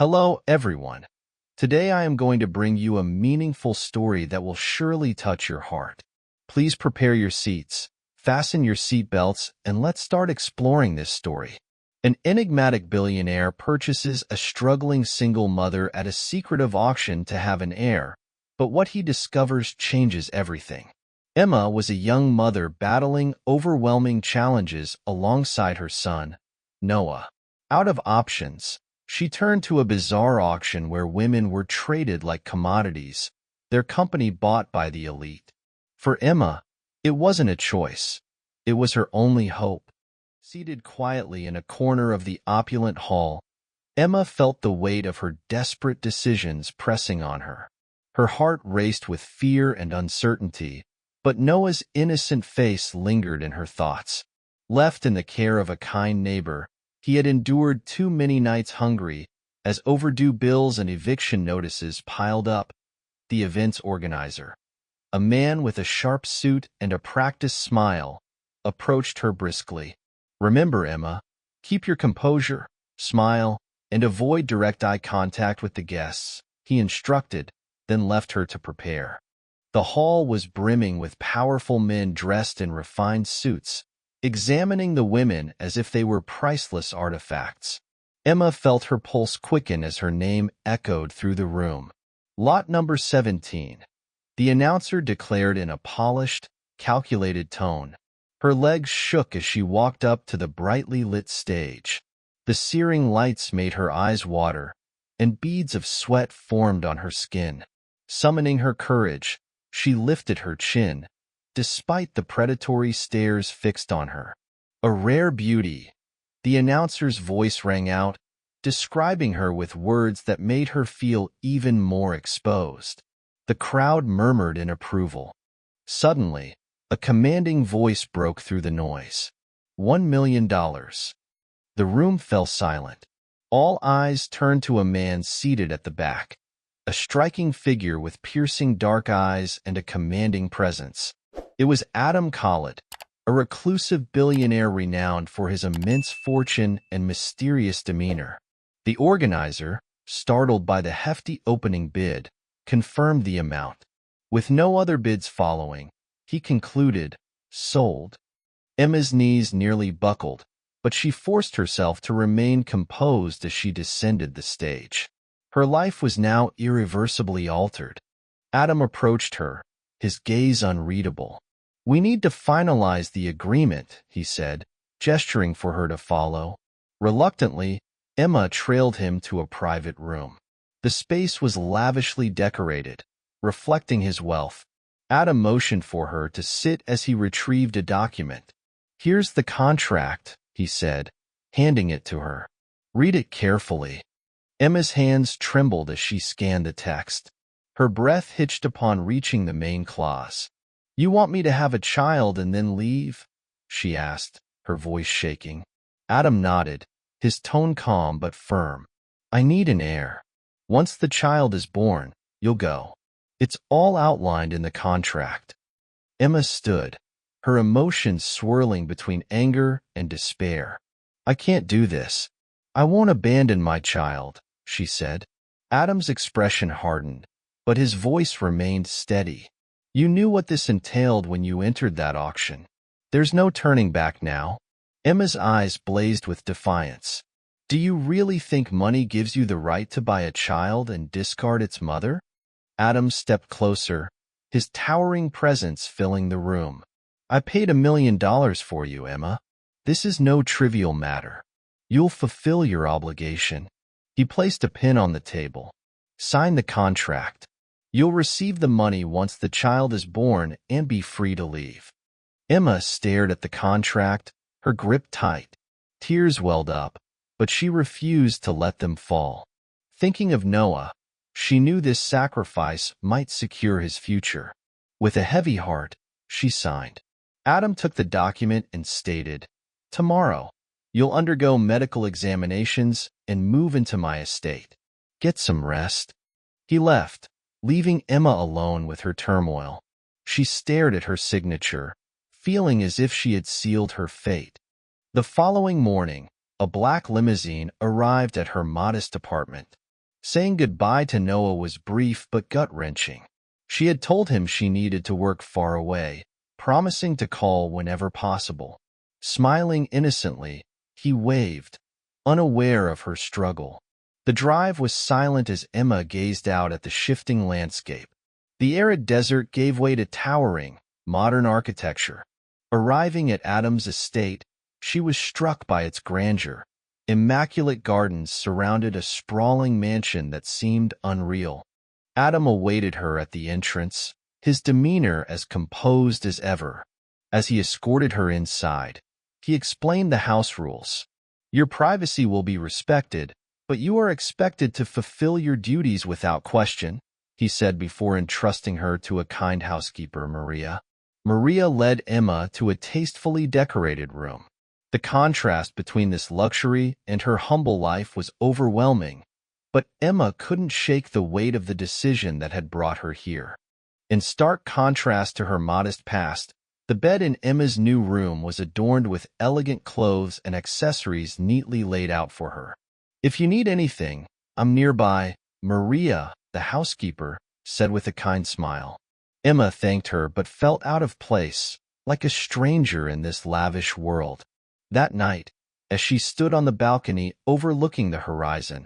Hello, everyone. Today I am going to bring you a meaningful story that will surely touch your heart. Please prepare your seats, fasten your seatbelts, and let's start exploring this story. An enigmatic billionaire purchases a struggling single mother at a secretive auction to have an heir, but what he discovers changes everything. Emma was a young mother battling overwhelming challenges alongside her son, Noah. Out of options, she turned to a bizarre auction where women were traded like commodities, their company bought by the elite. For Emma, it wasn't a choice. It was her only hope. Seated quietly in a corner of the opulent hall, Emma felt the weight of her desperate decisions pressing on her. Her heart raced with fear and uncertainty, but Noah's innocent face lingered in her thoughts. Left in the care of a kind neighbor, he had endured too many nights hungry as overdue bills and eviction notices piled up. The event's organizer, a man with a sharp suit and a practiced smile, approached her briskly. "Remember, Emma, keep your composure, smile, and avoid direct eye contact with the guests," he instructed, then left her to prepare. The hall was brimming with powerful men dressed in refined suits, examining the women as if they were priceless artifacts. Emma felt her pulse quicken as her name echoed through the room. "Lot number 17, the announcer declared in a polished, calculated tone. Her legs shook as she walked up to the brightly lit stage. The searing lights made her eyes water, and beads of sweat formed on her skin. Summoning her courage, she lifted her chin, despite the predatory stares fixed on her. "A rare beauty," the announcer's voice rang out, describing her with words that made her feel even more exposed. The crowd murmured in approval. Suddenly, a commanding voice broke through the noise. $1 million. The room fell silent. All eyes turned to a man seated at the back, a striking figure with piercing dark eyes and a commanding presence. It was Adam Collett, a reclusive billionaire renowned for his immense fortune and mysterious demeanor. The organizer, startled by the hefty opening bid, confirmed the amount. With no other bids following, he concluded, "Sold." Emma's knees nearly buckled, but she forced herself to remain composed as she descended the stage. Her life was now irreversibly altered. Adam approached her, his gaze unreadable. "We need to finalize the agreement," he said, gesturing for her to follow. Reluctantly, Emma trailed him to a private room. The space was lavishly decorated, reflecting his wealth. Adam motioned for her to sit as he retrieved a document. "Here's the contract," he said, handing it to her. "Read it carefully." Emma's hands trembled as she scanned the text. Her breath hitched upon reaching the main clause. "You want me to have a child and then leave?" she asked, her voice shaking. Adam nodded, his tone calm but firm. "I need an heir. Once the child is born, you'll go. It's all outlined in the contract." Emma stood, her emotions swirling between anger and despair. "I can't do this. I won't abandon my child," she said. Adam's expression hardened, but his voice remained steady. "You knew what this entailed when you entered that auction. There's no turning back now." Emma's eyes blazed with defiance. "Do you really think money gives you the right to buy a child and discard its mother?" Adam stepped closer, his towering presence filling the room. "I paid $1 million for you, Emma. This is no trivial matter. You'll fulfill your obligation." He placed a pen on the table. "Sign the contract. You'll receive the money once the child is born and be free to leave." Emma stared at the contract, her grip tight. Tears welled up, but she refused to let them fall. Thinking of Noah, she knew this sacrifice might secure his future. With a heavy heart, she signed. Adam took the document and stated, "Tomorrow, you'll undergo medical examinations and move into my estate. Get some rest." He left, leaving Emma alone with her turmoil. She stared at her signature, feeling as if she had sealed her fate. The following morning, a black limousine arrived at her modest apartment. Saying goodbye to Noah was brief but gut-wrenching. She had told him she needed to work far away, promising to call whenever possible. Smiling innocently, he waved, unaware of her struggle. The drive was silent as Emma gazed out at the shifting landscape. The arid desert gave way to towering, modern architecture. Arriving at Adam's estate, she was struck by its grandeur. Immaculate gardens surrounded a sprawling mansion that seemed unreal. Adam awaited her at the entrance, his demeanor as composed as ever. As he escorted her inside, he explained the house rules. Your privacy will be respected, but you are expected to fulfill your duties without question, he said before entrusting her to a kind housekeeper, Maria. Maria led Emma to a tastefully decorated room. The contrast between this luxury and her humble life was overwhelming, but Emma couldn't shake the weight of the decision that had brought her here. In stark contrast to her modest past, the bed in Emma's new room was adorned with elegant clothes and accessories neatly laid out for her. If you need anything, I'm nearby, Maria, the housekeeper, said with a kind smile. Emma thanked her but felt out of place, like a stranger in this lavish world. That night, as she stood on the balcony overlooking the horizon,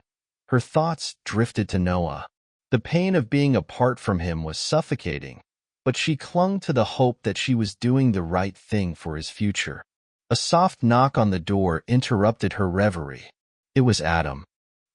her thoughts drifted to Noah. The pain of being apart from him was suffocating, but she clung to the hope that she was doing the right thing for his future. A soft knock on the door interrupted her reverie. It was Adam.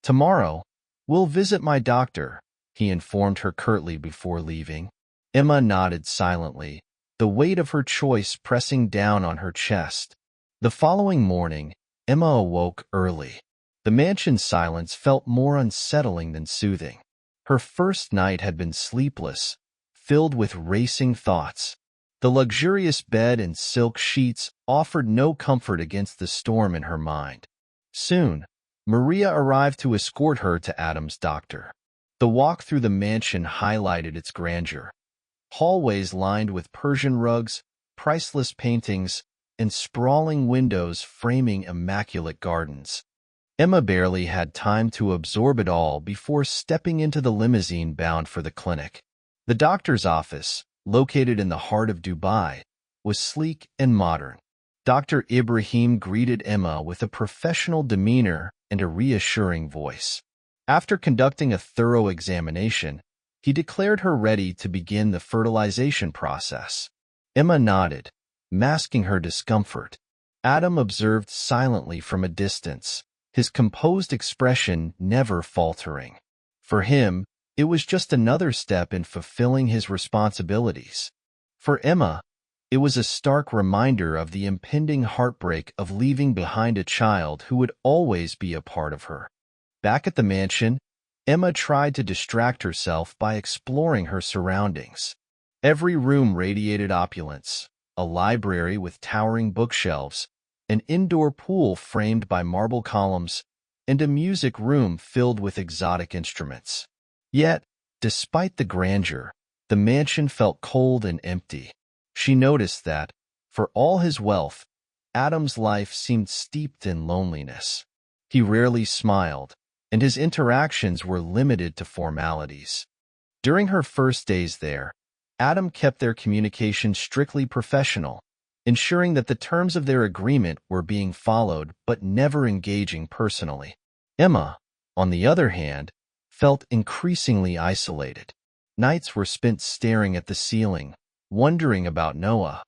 Tomorrow, we'll visit my doctor, he informed her curtly before leaving. Emma nodded silently, the weight of her choice pressing down on her chest. The following morning, Emma awoke early. The mansion's silence felt more unsettling than soothing. Her first night had been sleepless, filled with racing thoughts. The luxurious bed and silk sheets offered no comfort against the storm in her mind. Soon, Maria arrived to escort her to Adam's doctor. The walk through the mansion highlighted its grandeur. Hallways lined with Persian rugs, priceless paintings, and sprawling windows framing immaculate gardens. Emma barely had time to absorb it all before stepping into the limousine bound for the clinic. The doctor's office, located in the heart of Dubai, was sleek and modern. Dr. Ibrahim greeted Emma with a professional demeanor and a reassuring voice. After conducting a thorough examination, he declared her ready to begin the fertilization process. Emma nodded, masking her discomfort. Adam observed silently from a distance, his composed expression never faltering. For him, it was just another step in fulfilling his responsibilities. For Emma, it was a stark reminder of the impending heartbreak of leaving behind a child who would always be a part of her. Back at the mansion, Emma tried to distract herself by exploring her surroundings. Every room radiated opulence, a library with towering bookshelves, an indoor pool framed by marble columns, and a music room filled with exotic instruments. Yet, despite the grandeur, the mansion felt cold and empty. She noticed that, for all his wealth, Adam's life seemed steeped in loneliness. He rarely smiled, and his interactions were limited to formalities. During her first days there, Adam kept their communication strictly professional, ensuring that the terms of their agreement were being followed but never engaging personally. Emma, on the other hand, felt increasingly isolated. Nights were spent staring at the ceiling, wondering about Noah,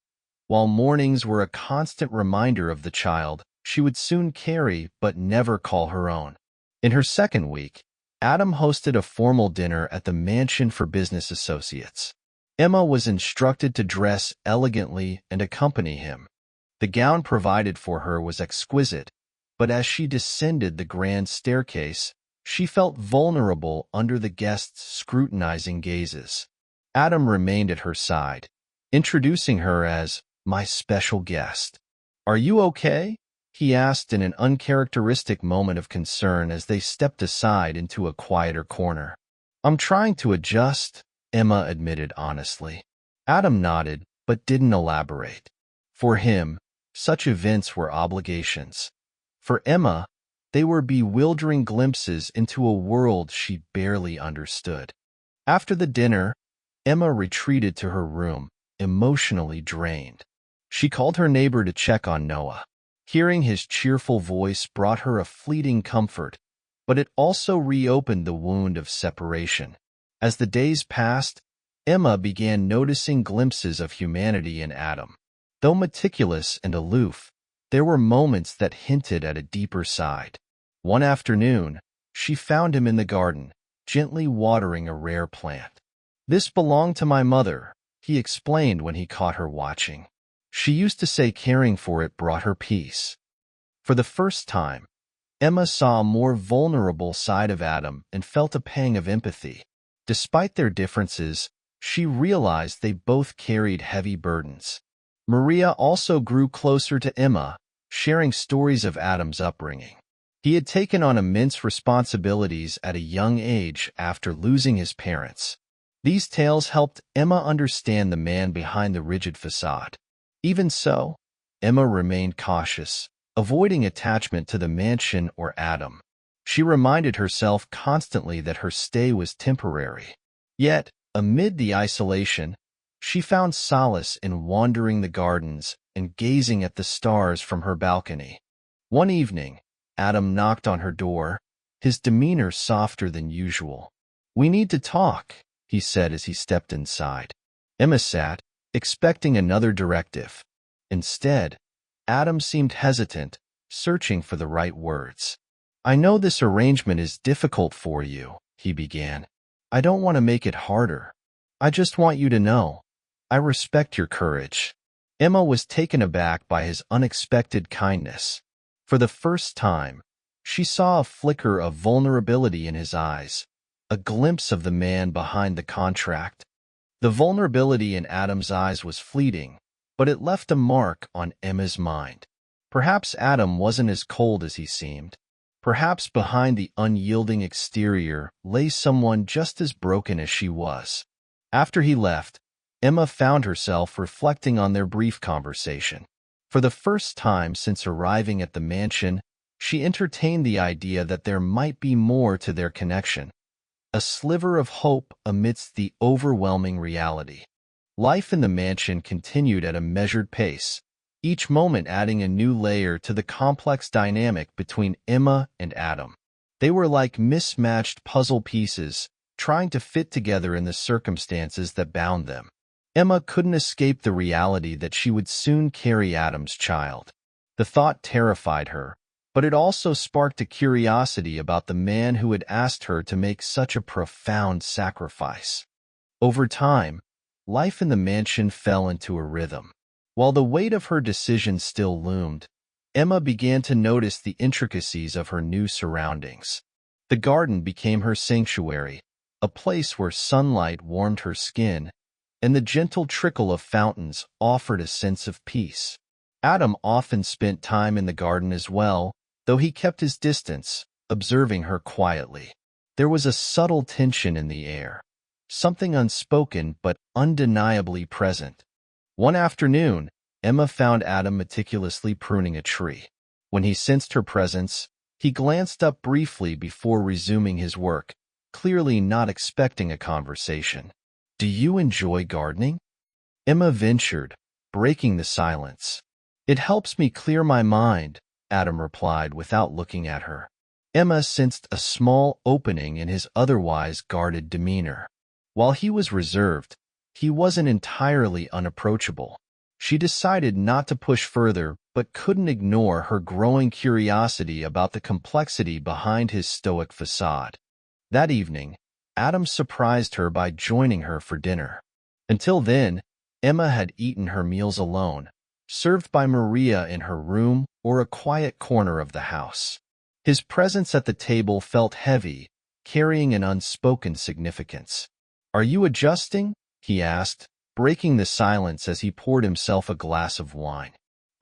while mornings were a constant reminder of the child she would soon carry but never call her own. In her second week, Adam hosted a formal dinner at the mansion for business associates. Emma was instructed to dress elegantly and accompany him. The gown provided for her was exquisite, but as she descended the grand staircase, she felt vulnerable under the guests' scrutinizing gazes. Adam remained at her side, introducing her as my special guest. "Are you okay?" he asked in an uncharacteristic moment of concern as they stepped aside into a quieter corner. "I'm trying to adjust," Emma admitted honestly. Adam nodded, but didn't elaborate. For him, such events were obligations. For Emma, They were bewildering glimpses into a world she barely understood. After the dinner, Emma retreated to her room, emotionally drained. She called her neighbor to check on Noah. Hearing his cheerful voice brought her a fleeting comfort, but it also reopened the wound of separation. As the days passed, Emma began noticing glimpses of humanity in Adam. Though meticulous and aloof, there were moments that hinted at a deeper side. One afternoon, she found him in the garden, gently watering a rare plant. "This belonged to my mother," he explained when he caught her watching. She used to say caring for it brought her peace. For the first time, Emma saw a more vulnerable side of Adam and felt a pang of empathy. Despite their differences, she realized they both carried heavy burdens. Maria also grew closer to Emma, sharing stories of Adam's upbringing. He had taken on immense responsibilities at a young age after losing his parents. These tales helped Emma understand the man behind the rigid facade. Even so, Emma remained cautious, avoiding attachment to the mansion or Adam. She reminded herself constantly that her stay was temporary. Yet, amid the isolation, she found solace in wandering the gardens and gazing at the stars from her balcony. One evening, Adam knocked on her door, his demeanor softer than usual. "We need to talk," he said as he stepped inside. Emma sat, expecting another directive. Instead, Adam seemed hesitant, searching for the right words. "I know this arrangement is difficult for you," he began. "I don't want to make it harder. I just want you to know, I respect your courage." Emma was taken aback by his unexpected kindness. For the first time, she saw a flicker of vulnerability in his eyes, a glimpse of the man behind the contract. The vulnerability in Adam's eyes was fleeting, but it left a mark on Emma's mind. Perhaps Adam wasn't as cold as he seemed. Perhaps behind the unyielding exterior lay someone just as broken as she was. After he left, Emma found herself reflecting on their brief conversation. For the first time since arriving at the mansion, she entertained the idea that there might be more to their connection, a sliver of hope amidst the overwhelming reality. Life in the mansion continued at a measured pace, each moment adding a new layer to the complex dynamic between Emma and Adam. They were like mismatched puzzle pieces, trying to fit together in the circumstances that bound them. Emma couldn't escape the reality that she would soon carry Adam's child. The thought terrified her, but it also sparked a curiosity about the man who had asked her to make such a profound sacrifice. Over time, life in the mansion fell into a rhythm. While the weight of her decision still loomed, Emma began to notice the intricacies of her new surroundings. The garden became her sanctuary, a place where sunlight warmed her skin, and the gentle trickle of fountains offered a sense of peace. Adam often spent time in the garden as well, though he kept his distance, observing her quietly. There was a subtle tension in the air, something unspoken but undeniably present. One afternoon, Emma found Adam meticulously pruning a tree. When he sensed her presence, he glanced up briefly before resuming his work, clearly not expecting a conversation. "Do you enjoy gardening?" Emma ventured, breaking the silence. "It helps me clear my mind," Adam replied without looking at her. Emma sensed a small opening in his otherwise guarded demeanor. While he was reserved, he wasn't entirely unapproachable. She decided not to push further, but couldn't ignore her growing curiosity about the complexity behind his stoic facade. That evening, Adam surprised her by joining her for dinner. Until then, Emma had eaten her meals alone, served by Maria in her room or a quiet corner of the house. His presence at the table felt heavy, carrying an unspoken significance. "Are you adjusting?" he asked, breaking the silence as he poured himself a glass of wine.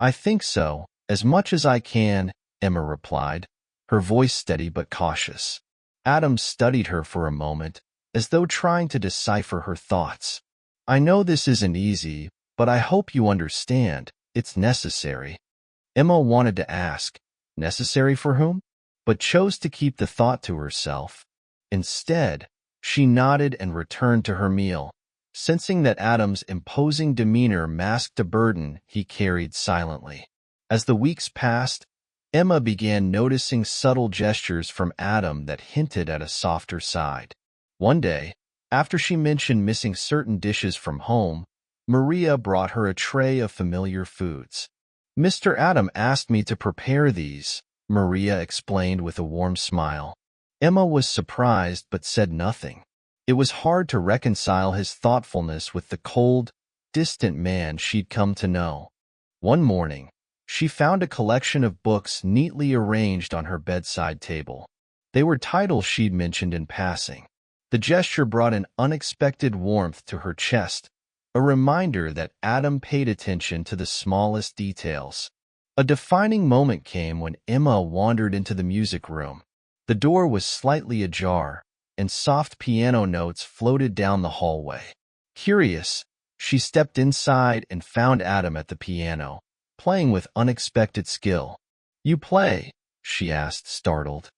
"I think so, as much as I can," Emma replied, her voice steady but cautious. Adam studied her for a moment, as though trying to decipher her thoughts. "I know this isn't easy, but I hope you understand, it's necessary." Emma wanted to ask, necessary for whom? but chose to keep the thought to herself. Instead, she nodded and returned to her meal, sensing that Adam's imposing demeanor masked a burden he carried silently. As the weeks passed, Emma began noticing subtle gestures from Adam that hinted at a softer side. One day, after she mentioned missing certain dishes from home, Maria brought her a tray of familiar foods. "Mr. Adam asked me to prepare these," Maria explained with a warm smile. Emma was surprised but said nothing. It was hard to reconcile his thoughtfulness with the cold, distant man she'd come to know. One morning, she found a collection of books neatly arranged on her bedside table. They were titles she'd mentioned in passing. The gesture brought an unexpected warmth to her chest, a reminder that Adam paid attention to the smallest details. A defining moment came when Emma wandered into the music room. The door was slightly ajar, and soft piano notes floated down the hallway. Curious, she stepped inside and found Adam at the piano, playing with unexpected skill. "You play?" she asked, startled.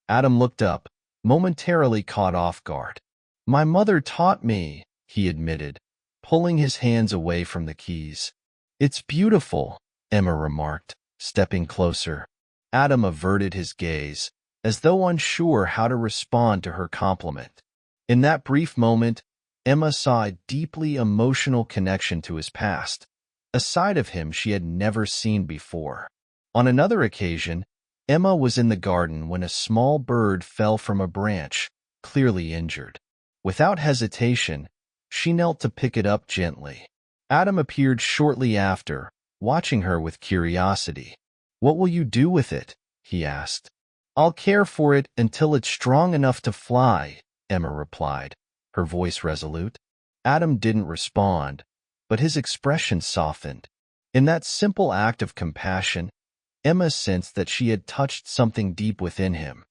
Adam looked up, momentarily caught off guard. "My mother taught me," he admitted, pulling his hands away from the keys. "It's beautiful," Emma remarked, stepping closer. Adam averted his gaze, as though unsure how to respond to her compliment. In that brief moment, Emma saw a deeply emotional connection to his past, a side of him she had never seen before. On another occasion, Emma was in the garden when a small bird fell from a branch, clearly injured. Without hesitation, she knelt to pick it up gently. Adam appeared shortly after, watching her with curiosity. "What will you do with it?" he asked. "I'll care for it until it's strong enough to fly," Emma replied, her voice resolute. Adam didn't respond, but his expression softened. In that simple act of compassion, Emma sensed that she had touched something deep within him.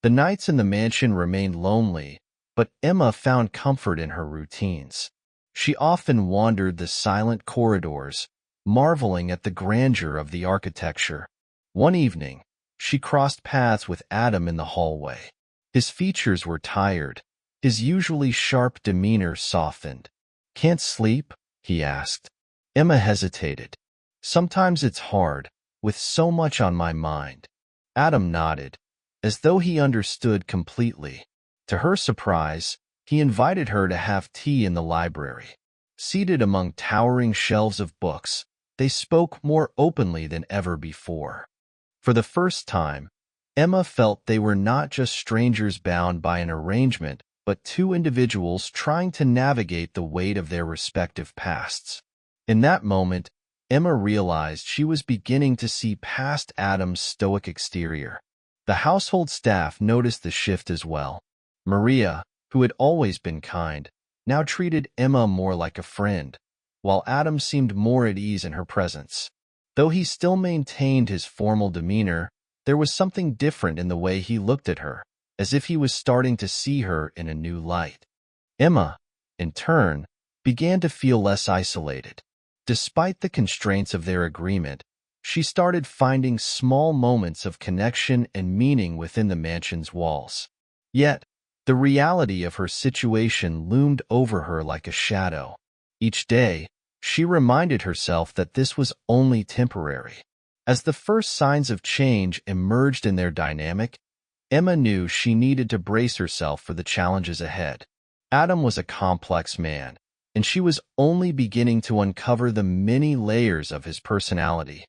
The nights in the mansion remained lonely, but Emma found comfort in her routines. She often wandered the silent corridors, marveling at the grandeur of the architecture. One evening, she crossed paths with Adam in the hallway. His features were tired, his usually sharp demeanor softened. "Can't sleep?" he asked. Emma hesitated. "Sometimes it's hard, with so much on my mind." Adam nodded, as though he understood completely. To her surprise, he invited her to have tea in the library. Seated among towering shelves of books, they spoke more openly than ever before. For the first time, Emma felt they were not just strangers bound by an arrangement, but two individuals trying to navigate the weight of their respective pasts. In that moment, Emma realized she was beginning to see past Adam's stoic exterior. The household staff noticed the shift as well. Maria, who had always been kind, now treated Emma more like a friend, while Adam seemed more at ease in her presence. Though he still maintained his formal demeanor, there was something different in the way he looked at her, as if he was starting to see her in a new light. Emma, in turn, began to feel less isolated. Despite the constraints of their agreement, she started finding small moments of connection and meaning within the mansion's walls. Yet, the reality of her situation loomed over her like a shadow. Each day, she reminded herself that this was only temporary. As the first signs of change emerged in their dynamic, Emma knew she needed to brace herself for the challenges ahead. Adam was a complex man, and she was only beginning to uncover the many layers of his personality.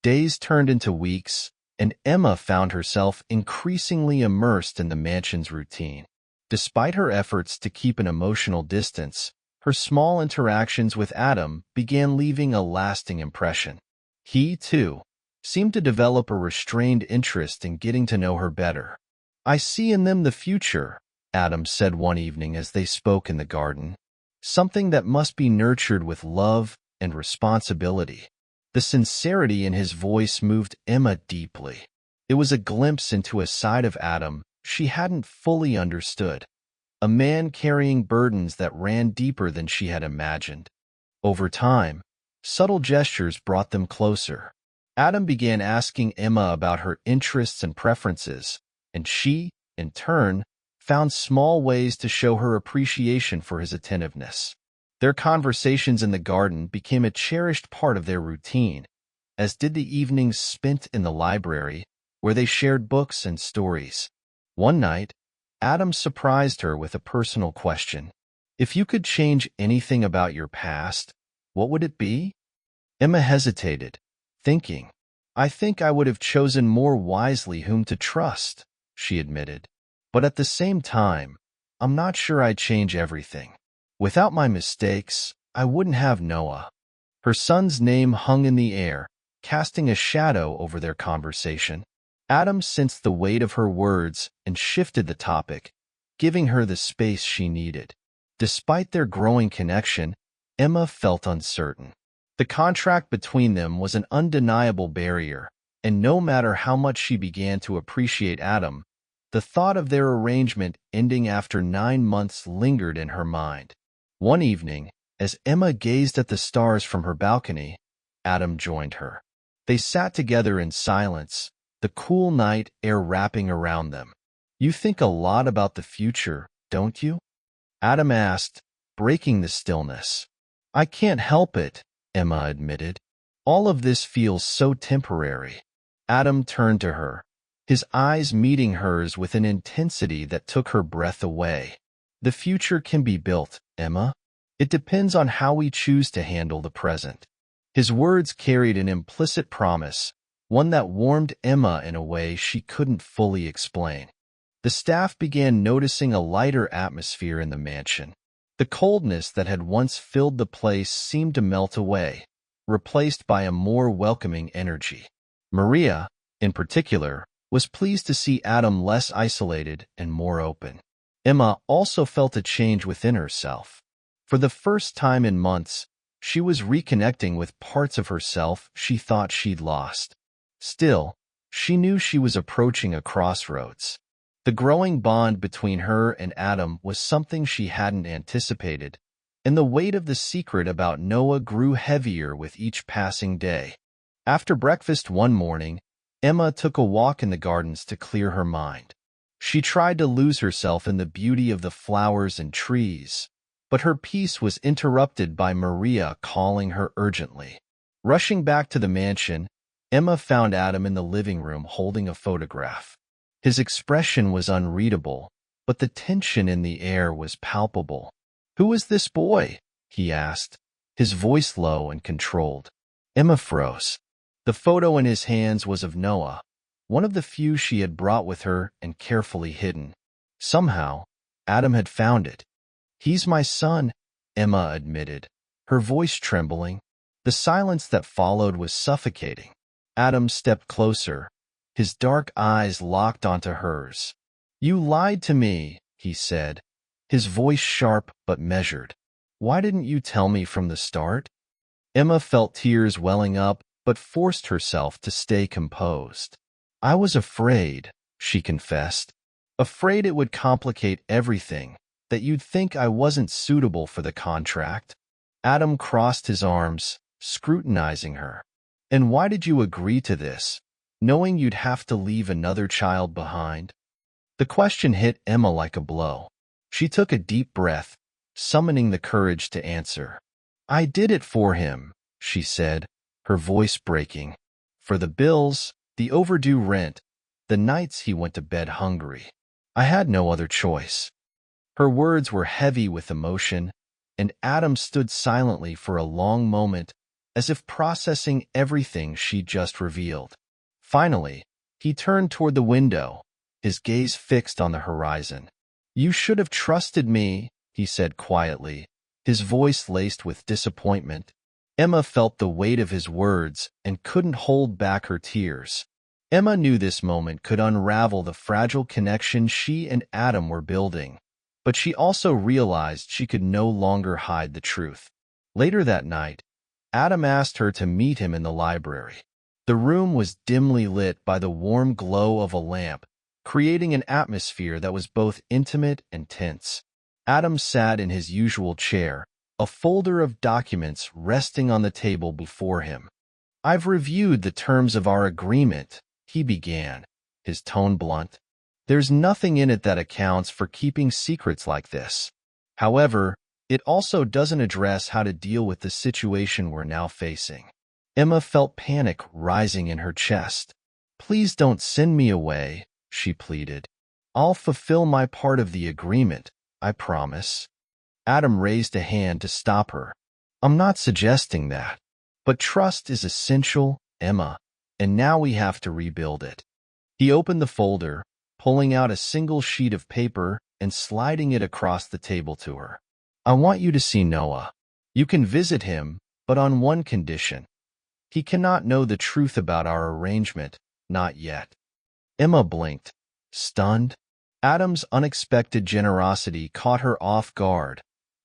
Days turned into weeks, and Emma found herself increasingly immersed in the mansion's routine. Despite her efforts to keep an emotional distance, her small interactions with Adam began leaving a lasting impression. He, too, seemed to develop a restrained interest in getting to know her better. "I see in them the future," Adam said one evening as they spoke in the garden. "Something that must be nurtured with love and responsibility." The sincerity in his voice moved Emma deeply. It was a glimpse into a side of Adam she hadn't fully understood, a man carrying burdens that ran deeper than she had imagined. Over time, subtle gestures brought them closer. Adam began asking Emma about her interests and preferences, and she, in turn, found small ways to show her appreciation for his attentiveness. Their conversations in the garden became a cherished part of their routine, as did the evenings spent in the library, where they shared books and stories. One night, Adam surprised her with a personal question. If you could change anything about your past, what would it be? Emma hesitated, thinking, I think I would have chosen more wisely whom to trust, she admitted. But at the same time, I'm not sure I'd change everything. Without my mistakes, I wouldn't have Noah. Her son's name hung in the air, casting a shadow over their conversation. Adam sensed the weight of her words and shifted the topic, giving her the space she needed. Despite their growing connection, Emma felt uncertain. The contract between them was an undeniable barrier, and no matter how much she began to appreciate Adam, the thought of their arrangement ending after 9 months lingered in her mind. One evening, as Emma gazed at the stars from her balcony, Adam joined her. They sat together in silence, the cool night air wrapping around them. You think a lot about the future, don't you? Adam asked, breaking the stillness. I can't help it, Emma admitted. All of this feels so temporary. Adam turned to her, his eyes meeting hers with an intensity that took her breath away. The future can be built, Emma. It depends on how we choose to handle the present. His words carried an implicit promise, one that warmed Emma in a way she couldn't fully explain. The staff began noticing a lighter atmosphere in the mansion. The coldness that had once filled the place seemed to melt away, replaced by a more welcoming energy. Maria, in particular, was pleased to see Adam less isolated and more open. Emma also felt a change within herself. For the first time in months, she was reconnecting with parts of herself she thought she'd lost. Still, she knew she was approaching a crossroads. The growing bond between her and Adam was something she hadn't anticipated, and the weight of the secret about Noah grew heavier with each passing day. After breakfast one morning, Emma took a walk in the gardens to clear her mind. She tried to lose herself in the beauty of the flowers and trees, but her peace was interrupted by Maria calling her urgently. Rushing back to the mansion, Emma found Adam in the living room holding a photograph. His expression was unreadable, but the tension in the air was palpable. "Who is this boy?" he asked, his voice low and controlled. Emma froze. The photo in his hands was of Noah, one of the few she had brought with her and carefully hidden. Somehow, Adam had found it. "He's my son," Emma admitted, her voice trembling. The silence that followed was suffocating. Adam stepped closer, his dark eyes locked onto hers. "You lied to me," he said, his voice sharp but measured. "Why didn't you tell me from the start?" Emma felt tears welling up, but forced herself to stay composed. "I was afraid," she confessed. "Afraid it would complicate everything, that you'd think I wasn't suitable for the contract." Adam crossed his arms, scrutinizing her. "And why did you agree to this, knowing you'd have to leave another child behind?" The question hit Emma like a blow. She took a deep breath, summoning the courage to answer. "I did it for him," she said, her voice breaking. "For the bills, the overdue rent, the nights he went to bed hungry. I had no other choice." Her words were heavy with emotion, and Adam stood silently for a long moment, as if processing everything she just revealed. Finally, he turned toward the window, his gaze fixed on the horizon. "You should have trusted me," he said quietly, his voice laced with disappointment. Emma felt the weight of his words and couldn't hold back her tears. Emma knew this moment could unravel the fragile connection she and Adam were building, but she also realized she could no longer hide the truth. Later that night, Adam asked her to meet him in the library. The room was dimly lit by the warm glow of a lamp, creating an atmosphere that was both intimate and tense. Adam sat in his usual chair, a folder of documents resting on the table before him. "I've reviewed the terms of our agreement," he began, his tone blunt. There's nothing in it that accounts for keeping secrets like this. However, it also doesn't address how to deal with the situation we're now facing. Emma felt panic rising in her chest. Please don't send me away, she pleaded. I'll fulfill my part of the agreement, I promise. Adam raised a hand to stop her. I'm not suggesting that. But trust is essential, Emma, and now we have to rebuild it. He opened the folder, pulling out a single sheet of paper and sliding it across the table to her. I want you to see Noah. You can visit him, but on one condition. He cannot know the truth about our arrangement, not yet. Emma blinked, stunned. Adam's unexpected generosity caught her off guard,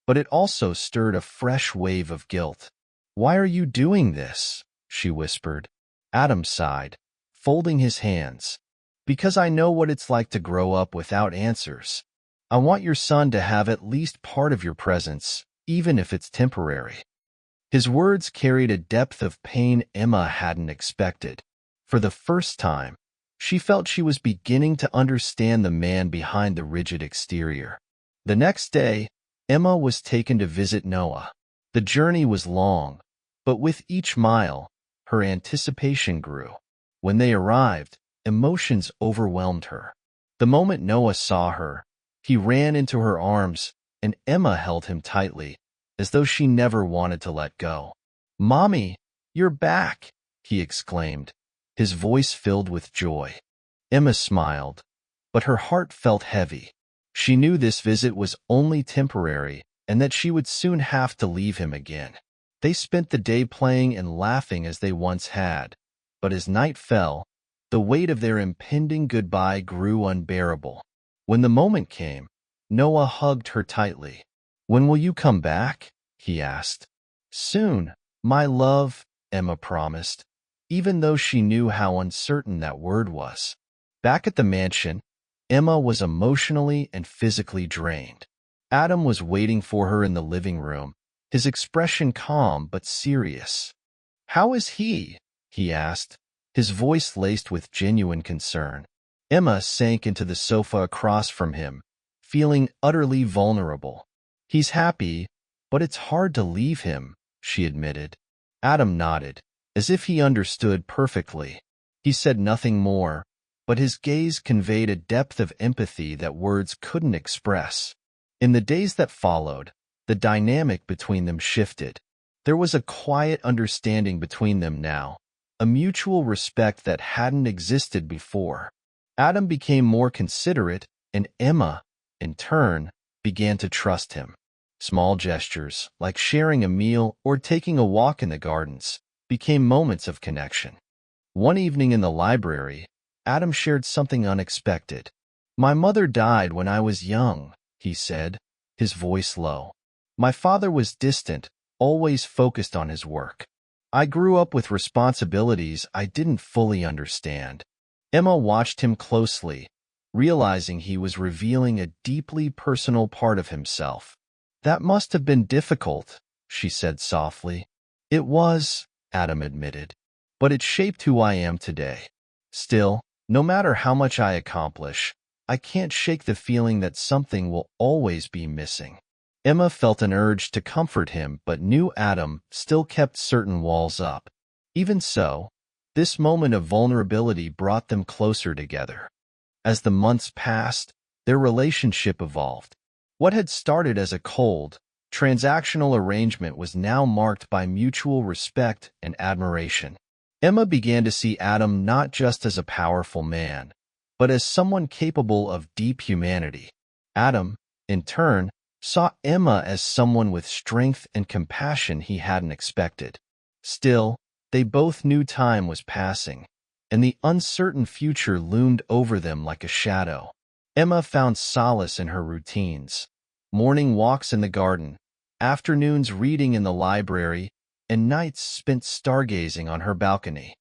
but it also stirred a fresh wave of guilt. Why are you doing this? She whispered. Adam sighed, folding his hands. Because I know what it's like to grow up without answers. I want your son to have at least part of your presence, even if it's temporary. His words carried a depth of pain Emma hadn't expected. For the first time, she felt she was beginning to understand the man behind the rigid exterior. The next day, Emma was taken to visit Noah. The journey was long, but with each mile, her anticipation grew. When they arrived, emotions overwhelmed her. The moment Noah saw her, he ran into her arms, and Emma held him tightly, as though she never wanted to let go. Mommy, you're back, he exclaimed, his voice filled with joy. Emma smiled, but her heart felt heavy. She knew this visit was only temporary and that she would soon have to leave him again. They spent the day playing and laughing as they once had, but as night fell, the weight of their impending goodbye grew unbearable. When the moment came, Noah hugged her tightly. When will you come back? He asked. Soon, my love, Emma promised, even though she knew how uncertain that word was. Back at the mansion, Emma was emotionally and physically drained. Adam was waiting for her in the living room, his expression calm but serious. How is he? He asked, his voice laced with genuine concern. Emma sank into the sofa across from him, feeling utterly vulnerable. He's happy, but it's hard to leave him, she admitted. Adam nodded, as if he understood perfectly. He said nothing more, but his gaze conveyed a depth of empathy that words couldn't express. In the days that followed, the dynamic between them shifted. There was a quiet understanding between them now, a mutual respect that hadn't existed before. Adam became more considerate, and Emma, in turn, began to trust him. Small gestures, like sharing a meal or taking a walk in the gardens, became moments of connection. One evening in the library, Adam shared something unexpected. My mother died when I was young, he said, his voice low. My father was distant, always focused on his work. I grew up with responsibilities I didn't fully understand. Emma watched him closely, realizing he was revealing a deeply personal part of himself. That must have been difficult, she said softly. It was, Adam admitted, but it shaped who I am today. Still, no matter how much I accomplish, I can't shake the feeling that something will always be missing. Emma felt an urge to comfort him, but knew Adam still kept certain walls up. Even so, this moment of vulnerability brought them closer together. As the months passed, their relationship evolved. What had started as a cold, transactional arrangement was now marked by mutual respect and admiration. Emma began to see Adam not just as a powerful man, but as someone capable of deep humanity. Adam, in turn, saw Emma as someone with strength and compassion he hadn't expected. Still, they both knew time was passing, and the uncertain future loomed over them like a shadow. Emma found solace in her routines, morning walks in the garden, afternoons reading in the library, and nights spent stargazing on her balcony.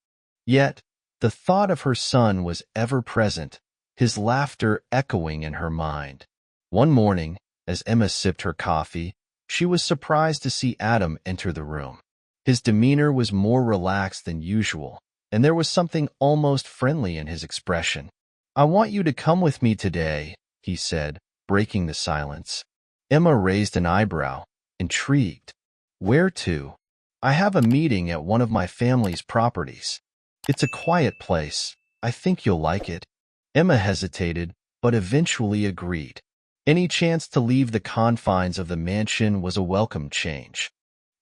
Yet, the thought of her son was ever present, his laughter echoing in her mind. One morning, as Emma sipped her coffee, she was surprised to see Adam enter the room. His demeanor was more relaxed than usual, and there was something almost friendly in his expression. I want you to come with me today, he said, breaking the silence. Emma raised an eyebrow, intrigued. Where to? I have a meeting at one of my family's properties. It's a quiet place. I think you'll like it. Emma hesitated, but eventually agreed. Any chance to leave the confines of the mansion was a welcome change.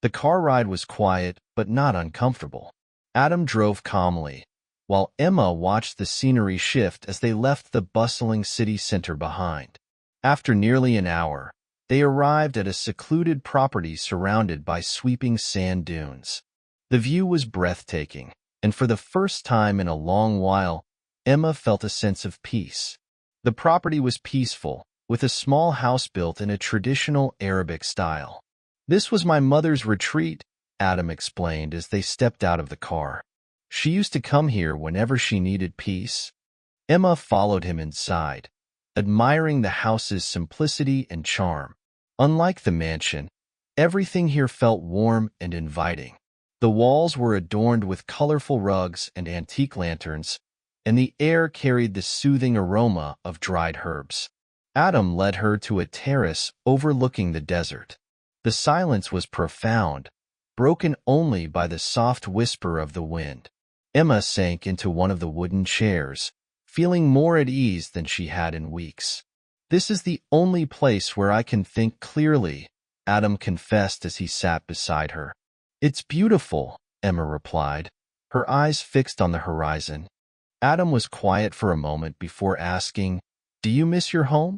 The car ride was quiet, but not uncomfortable. Adam drove calmly, while Emma watched the scenery shift as they left the bustling city center behind. After nearly an hour, they arrived at a secluded property surrounded by sweeping sand dunes. The view was breathtaking, and for the first time in a long while, Emma felt a sense of peace. The property was peaceful, with a small house built in a traditional Arabic style. This was my mother's retreat, Adam explained as they stepped out of the car. She used to come here whenever she needed peace. Emma followed him inside, admiring the house's simplicity and charm. Unlike the mansion, everything here felt warm and inviting. The walls were adorned with colorful rugs and antique lanterns, and the air carried the soothing aroma of dried herbs. Adam led her to a terrace overlooking the desert. The silence was profound, broken only by the soft whisper of the wind. Emma sank into one of the wooden chairs, feeling more at ease than she had in weeks. This is the only place where I can think clearly, Adam confessed as he sat beside her. It's beautiful, Emma replied, her eyes fixed on the horizon. Adam was quiet for a moment before asking, "Do you miss your home?"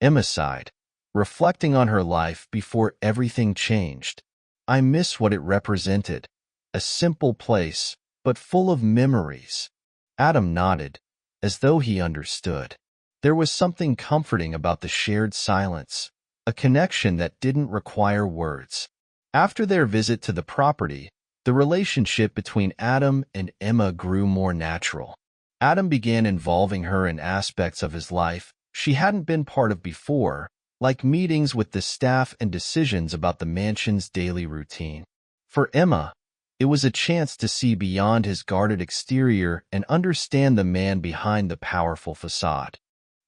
Emma sighed, reflecting on her life before everything changed. I miss what it represented, a simple place, but full of memories. Adam nodded, as though he understood. There was something comforting about the shared silence, a connection that didn't require words. After their visit to the property, the relationship between Adam and Emma grew more natural. Adam began involving her in aspects of his life she hadn't been part of before, like meetings with the staff and decisions about the mansion's daily routine. For Emma, it was a chance to see beyond his guarded exterior and understand the man behind the powerful facade.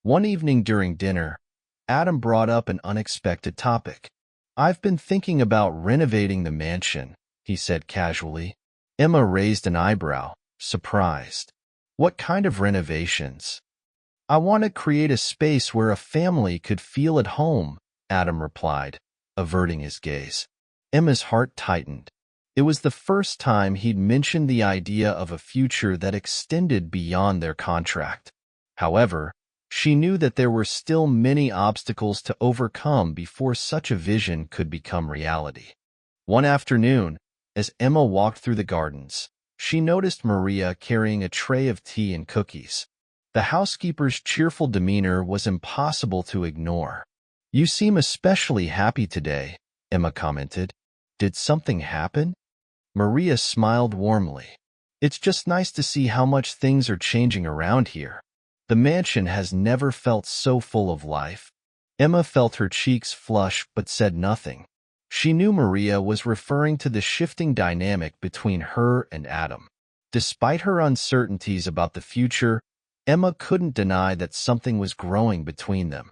One evening during dinner, Adam brought up an unexpected topic. I've been thinking about renovating the mansion, he said casually. Emma raised an eyebrow, surprised. What kind of renovations? I want to create a space where a family could feel at home, Adam replied, averting his gaze. Emma's heart tightened. It was the first time he'd mentioned the idea of a future that extended beyond their contract. However, she knew that there were still many obstacles to overcome before such a vision could become reality. One afternoon, as Emma walked through the gardens, she noticed Maria carrying a tray of tea and cookies. The housekeeper's cheerful demeanor was impossible to ignore. You seem especially happy today, Emma commented. Did something happen? Maria smiled warmly. It's just nice to see how much things are changing around here. The mansion has never felt so full of life. Emma felt her cheeks flush but said nothing. She knew Maria was referring to the shifting dynamic between her and Adam. Despite her uncertainties about the future, Emma couldn't deny that something was growing between them.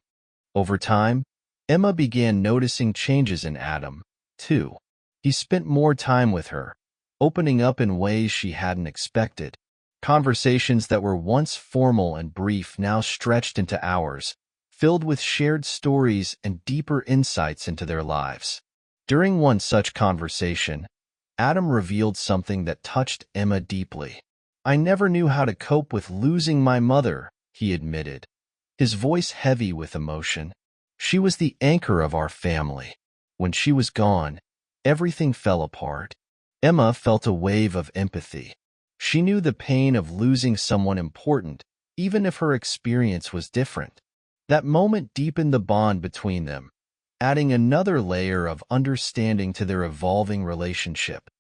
Over time, Emma began noticing changes in Adam, too. He spent more time with her, opening up in ways she hadn't expected. Conversations that were once formal and brief now stretched into hours, filled with shared stories and deeper insights into their lives. During one such conversation, Adam revealed something that touched Emma deeply. I never knew how to cope with losing my mother, he admitted, his voice heavy with emotion. She was the anchor of our family. When she was gone, everything fell apart. Emma felt a wave of empathy. She knew the pain of losing someone important, even if her experience was different. That moment deepened the bond between them, adding another layer of understanding to their evolving relationship.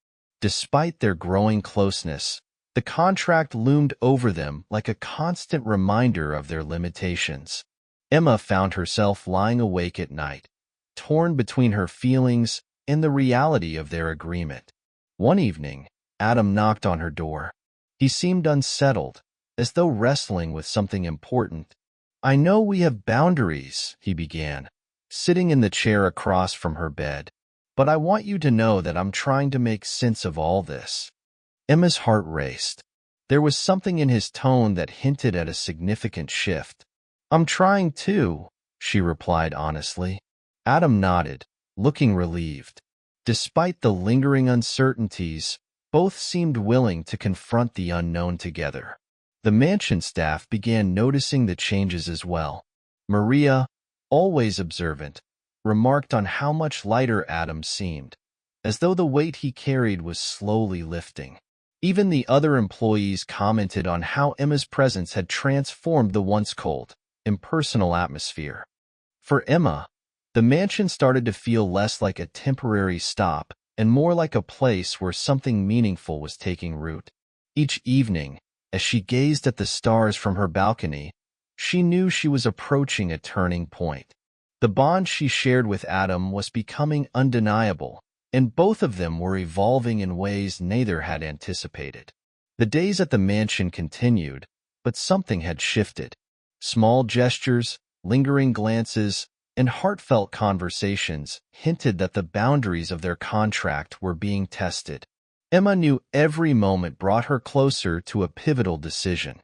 Despite their growing closeness, the contract loomed over them like a constant reminder of their limitations. Emma found herself lying awake at night, torn between her feelings and the reality of their agreement. One evening, Adam knocked on her door. He seemed unsettled, as though wrestling with something important. "I know we have boundaries," he began, sitting in the chair across from her bed, "but I want you to know that I'm trying to make sense of all this." Emma's heart raced. There was something in his tone that hinted at a significant shift. "I'm trying too," she replied honestly. Adam nodded, looking relieved. Despite the lingering uncertainties, both seemed willing to confront the unknown together. The mansion staff began noticing the changes as well. Maria, always observant, remarked on how much lighter Adam seemed, as though the weight he carried was slowly lifting. Even the other employees commented on how Emma's presence had transformed the once cold, impersonal atmosphere. For Emma, the mansion started to feel less like a temporary stop and more like a place where something meaningful was taking root. Each evening, as she gazed at the stars from her balcony, she knew she was approaching a turning point. The bond she shared with Adam was becoming undeniable, and both of them were evolving in ways neither had anticipated. The days at the mansion continued, but something had shifted. Small gestures, lingering glances, and heartfelt conversations hinted that the boundaries of their contract were being tested. Emma knew every moment brought her closer to a pivotal decision.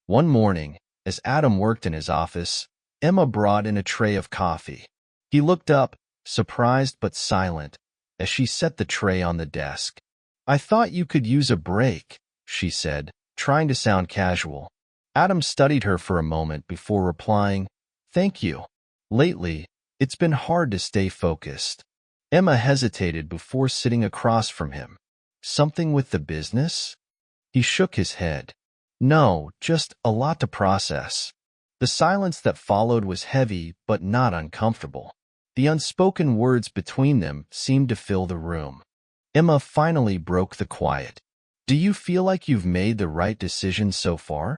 One morning, as Adam worked in his office, Emma brought in a tray of coffee. He looked up, surprised but silent, as she set the tray on the desk. "I thought you could use a break," she said, trying to sound casual. Adam studied her for a moment before replying, "Thank you. Lately, it's been hard to stay focused." Emma hesitated before sitting across from him. "Something with the business?" He shook his head. "No, just a lot to process." The silence that followed was heavy but not uncomfortable. The unspoken words between them seemed to fill the room. Emma finally broke the quiet. "Do you feel like you've made the right decision so far?"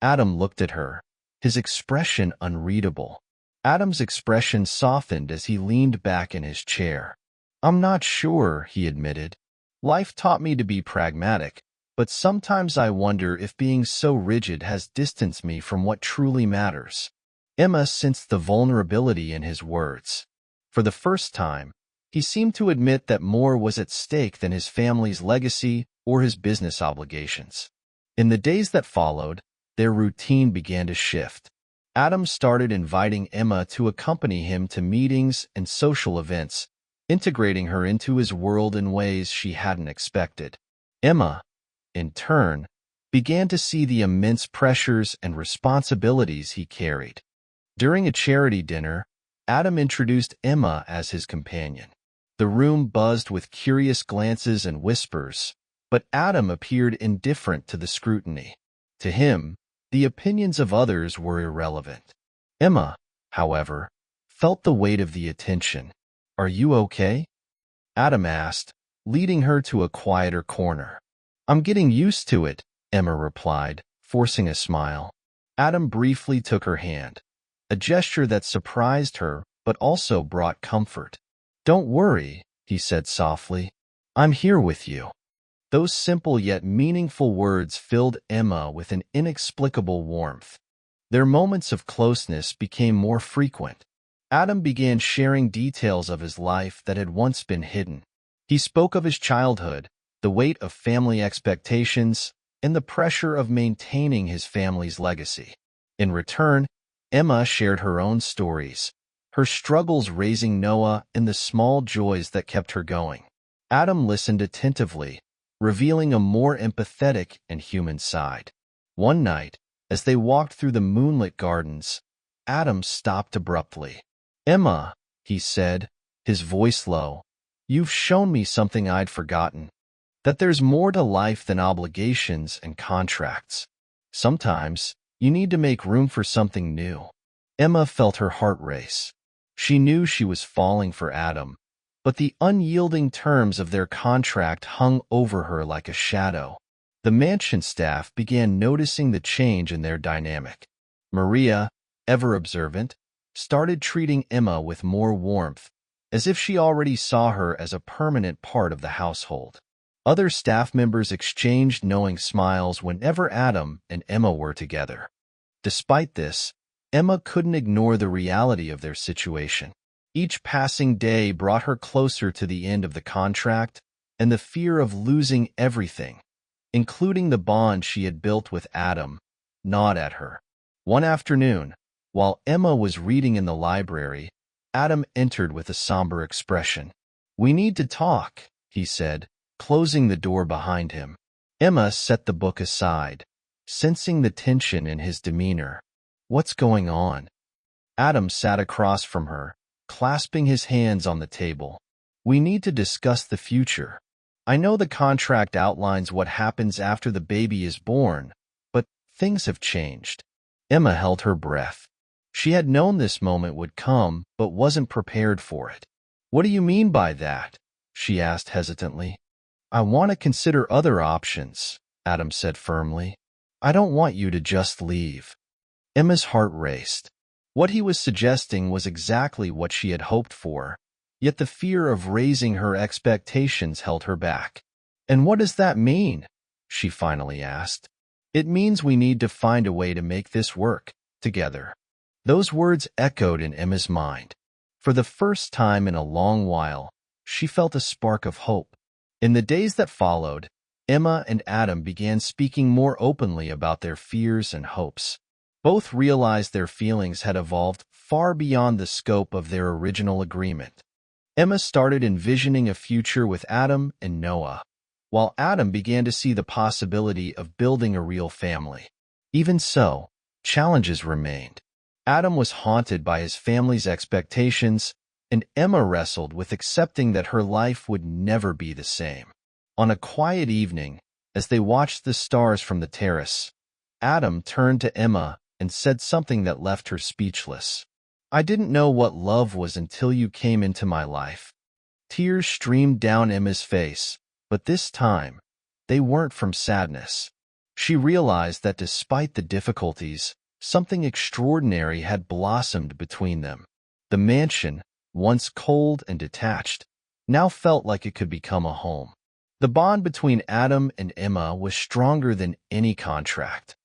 Adam looked at her, his expression unreadable. Adam's expression softened as he leaned back in his chair. "I'm not sure," he admitted. "Life taught me to be pragmatic, but sometimes I wonder if being so rigid has distanced me from what truly matters." Emma sensed the vulnerability in his words. For the first time, he seemed to admit that more was at stake than his family's legacy or his business obligations. In the days that followed, their routine began to shift. Adam started inviting Emma to accompany him to meetings and social events, integrating her into his world in ways she hadn't expected. Emma, in turn, began to see the immense pressures and responsibilities he carried. During a charity dinner, Adam introduced Emma as his companion. The room buzzed with curious glances and whispers, but Adam appeared indifferent to the scrutiny. To him, the opinions of others were irrelevant. Emma, however, felt the weight of the attention. "Are you okay?" Adam asked, leading her to a quieter corner. "I'm getting used to it," Emma replied, forcing a smile. Adam briefly took her hand, a gesture that surprised her but also brought comfort. "Don't worry," he said softly. "I'm here with you." Those simple yet meaningful words filled Emma with an inexplicable warmth. Their moments of closeness became more frequent. Adam began sharing details of his life that had once been hidden. He spoke of his childhood, the weight of family expectations, and the pressure of maintaining his family's legacy. In return, Emma shared her own stories, her struggles raising Noah and the small joys that kept her going. Adam listened attentively, revealing a more empathetic and human side. One night, as they walked through the moonlit gardens, Adam stopped abruptly. "Emma," he said, his voice low, "you've shown me something I'd forgotten. That there's more to life than obligations and contracts. Sometimes, you need to make room for something new." Emma felt her heart race. She knew she was falling for Adam, but the unyielding terms of their contract hung over her like a shadow. The mansion staff began noticing the change in their dynamic. Maria, ever observant, started treating Emma with more warmth, as if she already saw her as a permanent part of the household. Other staff members exchanged knowing smiles whenever Adam and Emma were together. Despite this, Emma couldn't ignore the reality of their situation. Each passing day brought her closer to the end of the contract and the fear of losing everything, including the bond she had built with Adam, gnawed at her. One afternoon, while Emma was reading in the library, Adam entered with a somber expression. "We need to talk," he said, closing the door behind him. Emma set the book aside, sensing the tension in his demeanor. "What's going on?" Adam sat across from her, clasping his hands on the table. "We need to discuss the future. I know the contract outlines what happens after the baby is born, but things have changed." Emma held her breath. She had known this moment would come, but wasn't prepared for it. "What do you mean by that?" she asked hesitantly. "I want to consider other options," Adam said firmly. "I don't want you to just leave." Emma's heart raced. What he was suggesting was exactly what she had hoped for, yet the fear of raising her expectations held her back. "And what does that mean?" she finally asked. "It means we need to find a way to make this work, together." Those words echoed in Emma's mind. For the first time in a long while, she felt a spark of hope. In the days that followed, Emma and Adam began speaking more openly about their fears and hopes. Both realized their feelings had evolved far beyond the scope of their original agreement. Emma started envisioning a future with Adam and Noah, while Adam began to see the possibility of building a real family. Even so, challenges remained. Adam was haunted by his family's expectations, and Emma wrestled with accepting that her life would never be the same. On a quiet evening, as they watched the stars from the terrace, Adam turned to Emma and said something that left her speechless. "I didn't know what love was until you came into my life." Tears streamed down Emma's face, but this time, they weren't from sadness. She realized that despite the difficulties, something extraordinary had blossomed between them. The mansion, once cold and detached, now felt like it could become a home. The bond between Adam and Emma was stronger than any contract.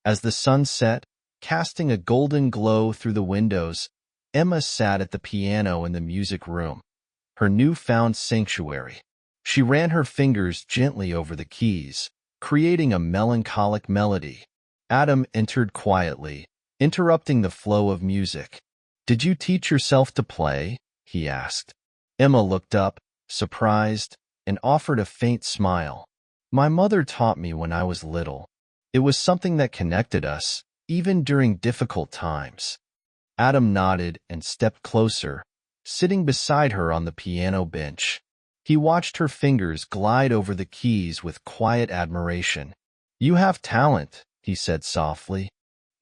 As the sun set, casting a golden glow through the windows, Emma sat at the piano in the music room, her newfound sanctuary. She ran her fingers gently over the keys, creating a melancholic melody. Adam entered quietly, interrupting the flow of music. "Did you teach yourself to play?" he asked. Emma looked up, surprised, and offered a faint smile. "My mother taught me when I was little. It was something that connected us, even during difficult times." Adam nodded and stepped closer, sitting beside her on the piano bench. He watched her fingers glide over the keys with quiet admiration. "You have talent," he said softly.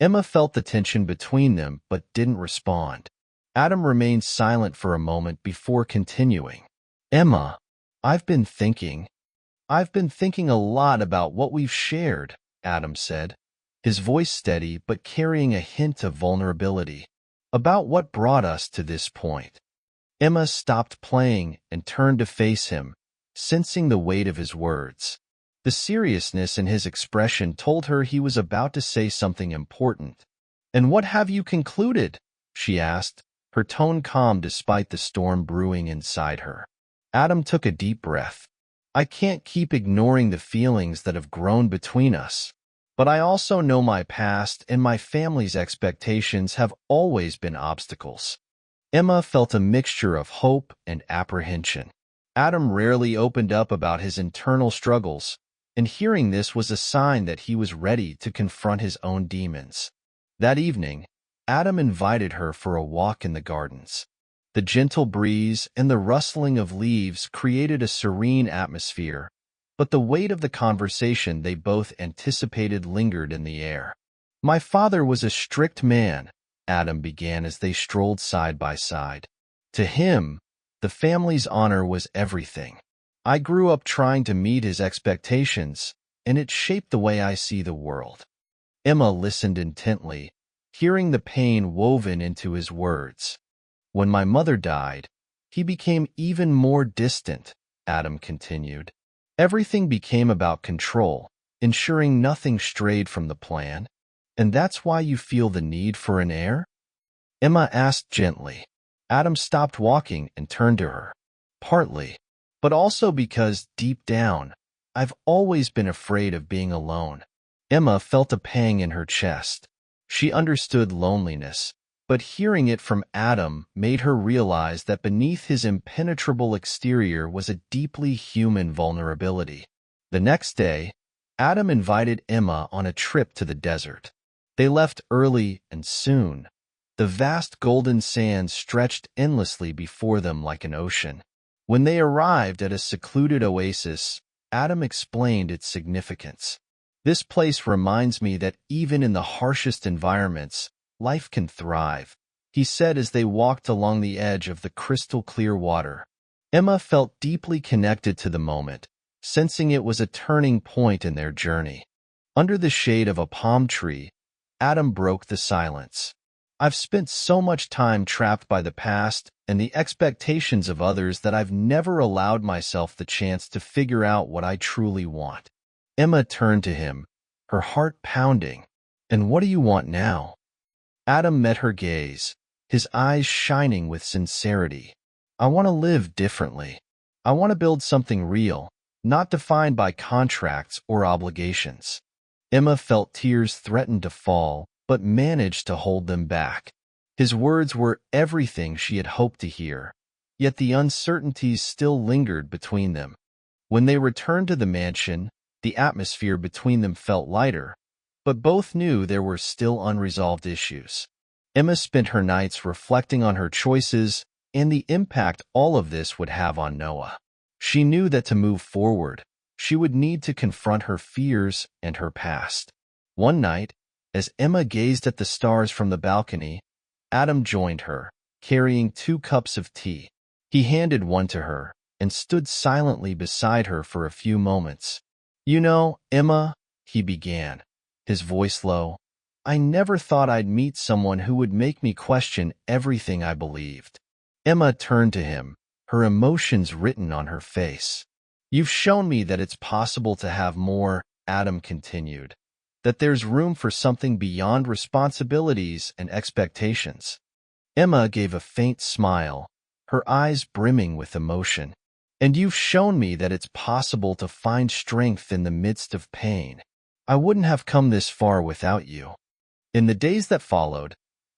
Emma felt the tension between them but didn't respond. Adam remained silent for a moment before continuing. "Emma, I've been thinking a lot about what we've shared," Adam said, his voice steady but carrying a hint of vulnerability. "About what brought us to this point." Emma stopped playing and turned to face him, sensing the weight of his words. The seriousness in his expression told her he was about to say something important. "And what have you concluded?" she asked, her tone calm despite the storm brewing inside her. Adam took a deep breath. "I can't keep ignoring the feelings that have grown between us. But I also know my past and my family's expectations have always been obstacles." Emma felt a mixture of hope and apprehension. Adam rarely opened up about his internal struggles, and hearing this was a sign that he was ready to confront his own demons. That evening, Adam invited her for a walk in the gardens. The gentle breeze and the rustling of leaves created a serene atmosphere, but the weight of the conversation they both anticipated lingered in the air. "My father was a strict man," Adam began as they strolled side by side. "To him, the family's honor was everything. I grew up trying to meet his expectations, and it shaped the way I see the world." Emma listened intently, hearing the pain woven into his words. "When my mother died, he became even more distant," Adam continued. Everything became about control, ensuring nothing strayed from the plan. And that's why you feel the need for an heir? Emma asked gently. Adam stopped walking and turned to her. Partly, but also because, deep down, I've always been afraid of being alone. Emma felt a pang in her chest. She understood loneliness, but hearing it from Adam made her realize that beneath his impenetrable exterior was a deeply human vulnerability. The next day, Adam invited Emma on a trip to the desert. They left early and soon. The vast golden sands stretched endlessly before them like an ocean. When they arrived at a secluded oasis, Adam explained its significance. This place reminds me that even in the harshest environments, life can thrive, he said as they walked along the edge of the crystal-clear water. Emma felt deeply connected to the moment, sensing it was a turning point in their journey. Under the shade of a palm tree, Adam broke the silence. I've spent so much time trapped by the past and the expectations of others that I've never allowed myself the chance to figure out what I truly want. Emma turned to him, her heart pounding. And what do you want now? Adam met her gaze, his eyes shining with sincerity. I want to live differently. I want to build something real, not defined by contracts or obligations. Emma felt tears threaten to fall, but managed to hold them back. His words were everything she had hoped to hear, yet the uncertainties still lingered between them. When they returned to the mansion, the atmosphere between them felt lighter, but both knew there were still unresolved issues. Emma spent her nights reflecting on her choices and the impact all of this would have on Noah. She knew that to move forward, she would need to confront her fears and her past. One night, as Emma gazed at the stars from the balcony, Adam joined her, carrying 2 cups of tea. He handed one to her and stood silently beside her for a few moments. You know, Emma, he began, his voice low, I never thought I'd meet someone who would make me question everything I believed. Emma turned to him, her emotions written on her face. You've shown me that it's possible to have more, Adam continued, that there's room for something beyond responsibilities and expectations. Emma gave a faint smile, her eyes brimming with emotion. And you've shown me that it's possible to find strength in the midst of pain. I wouldn't have come this far without you. In the days that followed,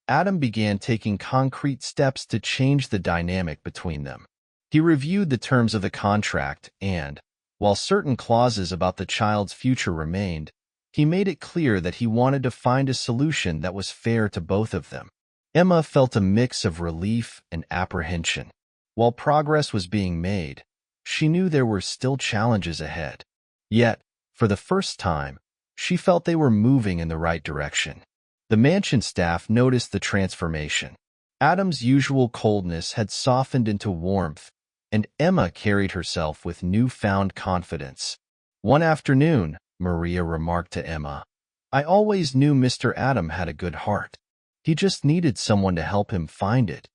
Adam began taking concrete steps to change the dynamic between them. He reviewed the terms of the contract and, while certain clauses about the child's future remained, he made it clear that he wanted to find a solution that was fair to both of them. Emma felt a mix of relief and apprehension. While progress was being made, she knew there were still challenges ahead. Yet, for the first time, she felt they were moving in the right direction. The mansion staff noticed the transformation. Adam's usual coldness had softened into warmth, and Emma carried herself with newfound confidence. One afternoon, Maria remarked to Emma, I always knew Mr. Adam had a good heart. He just needed someone to help him find it.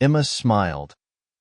Emma smiled,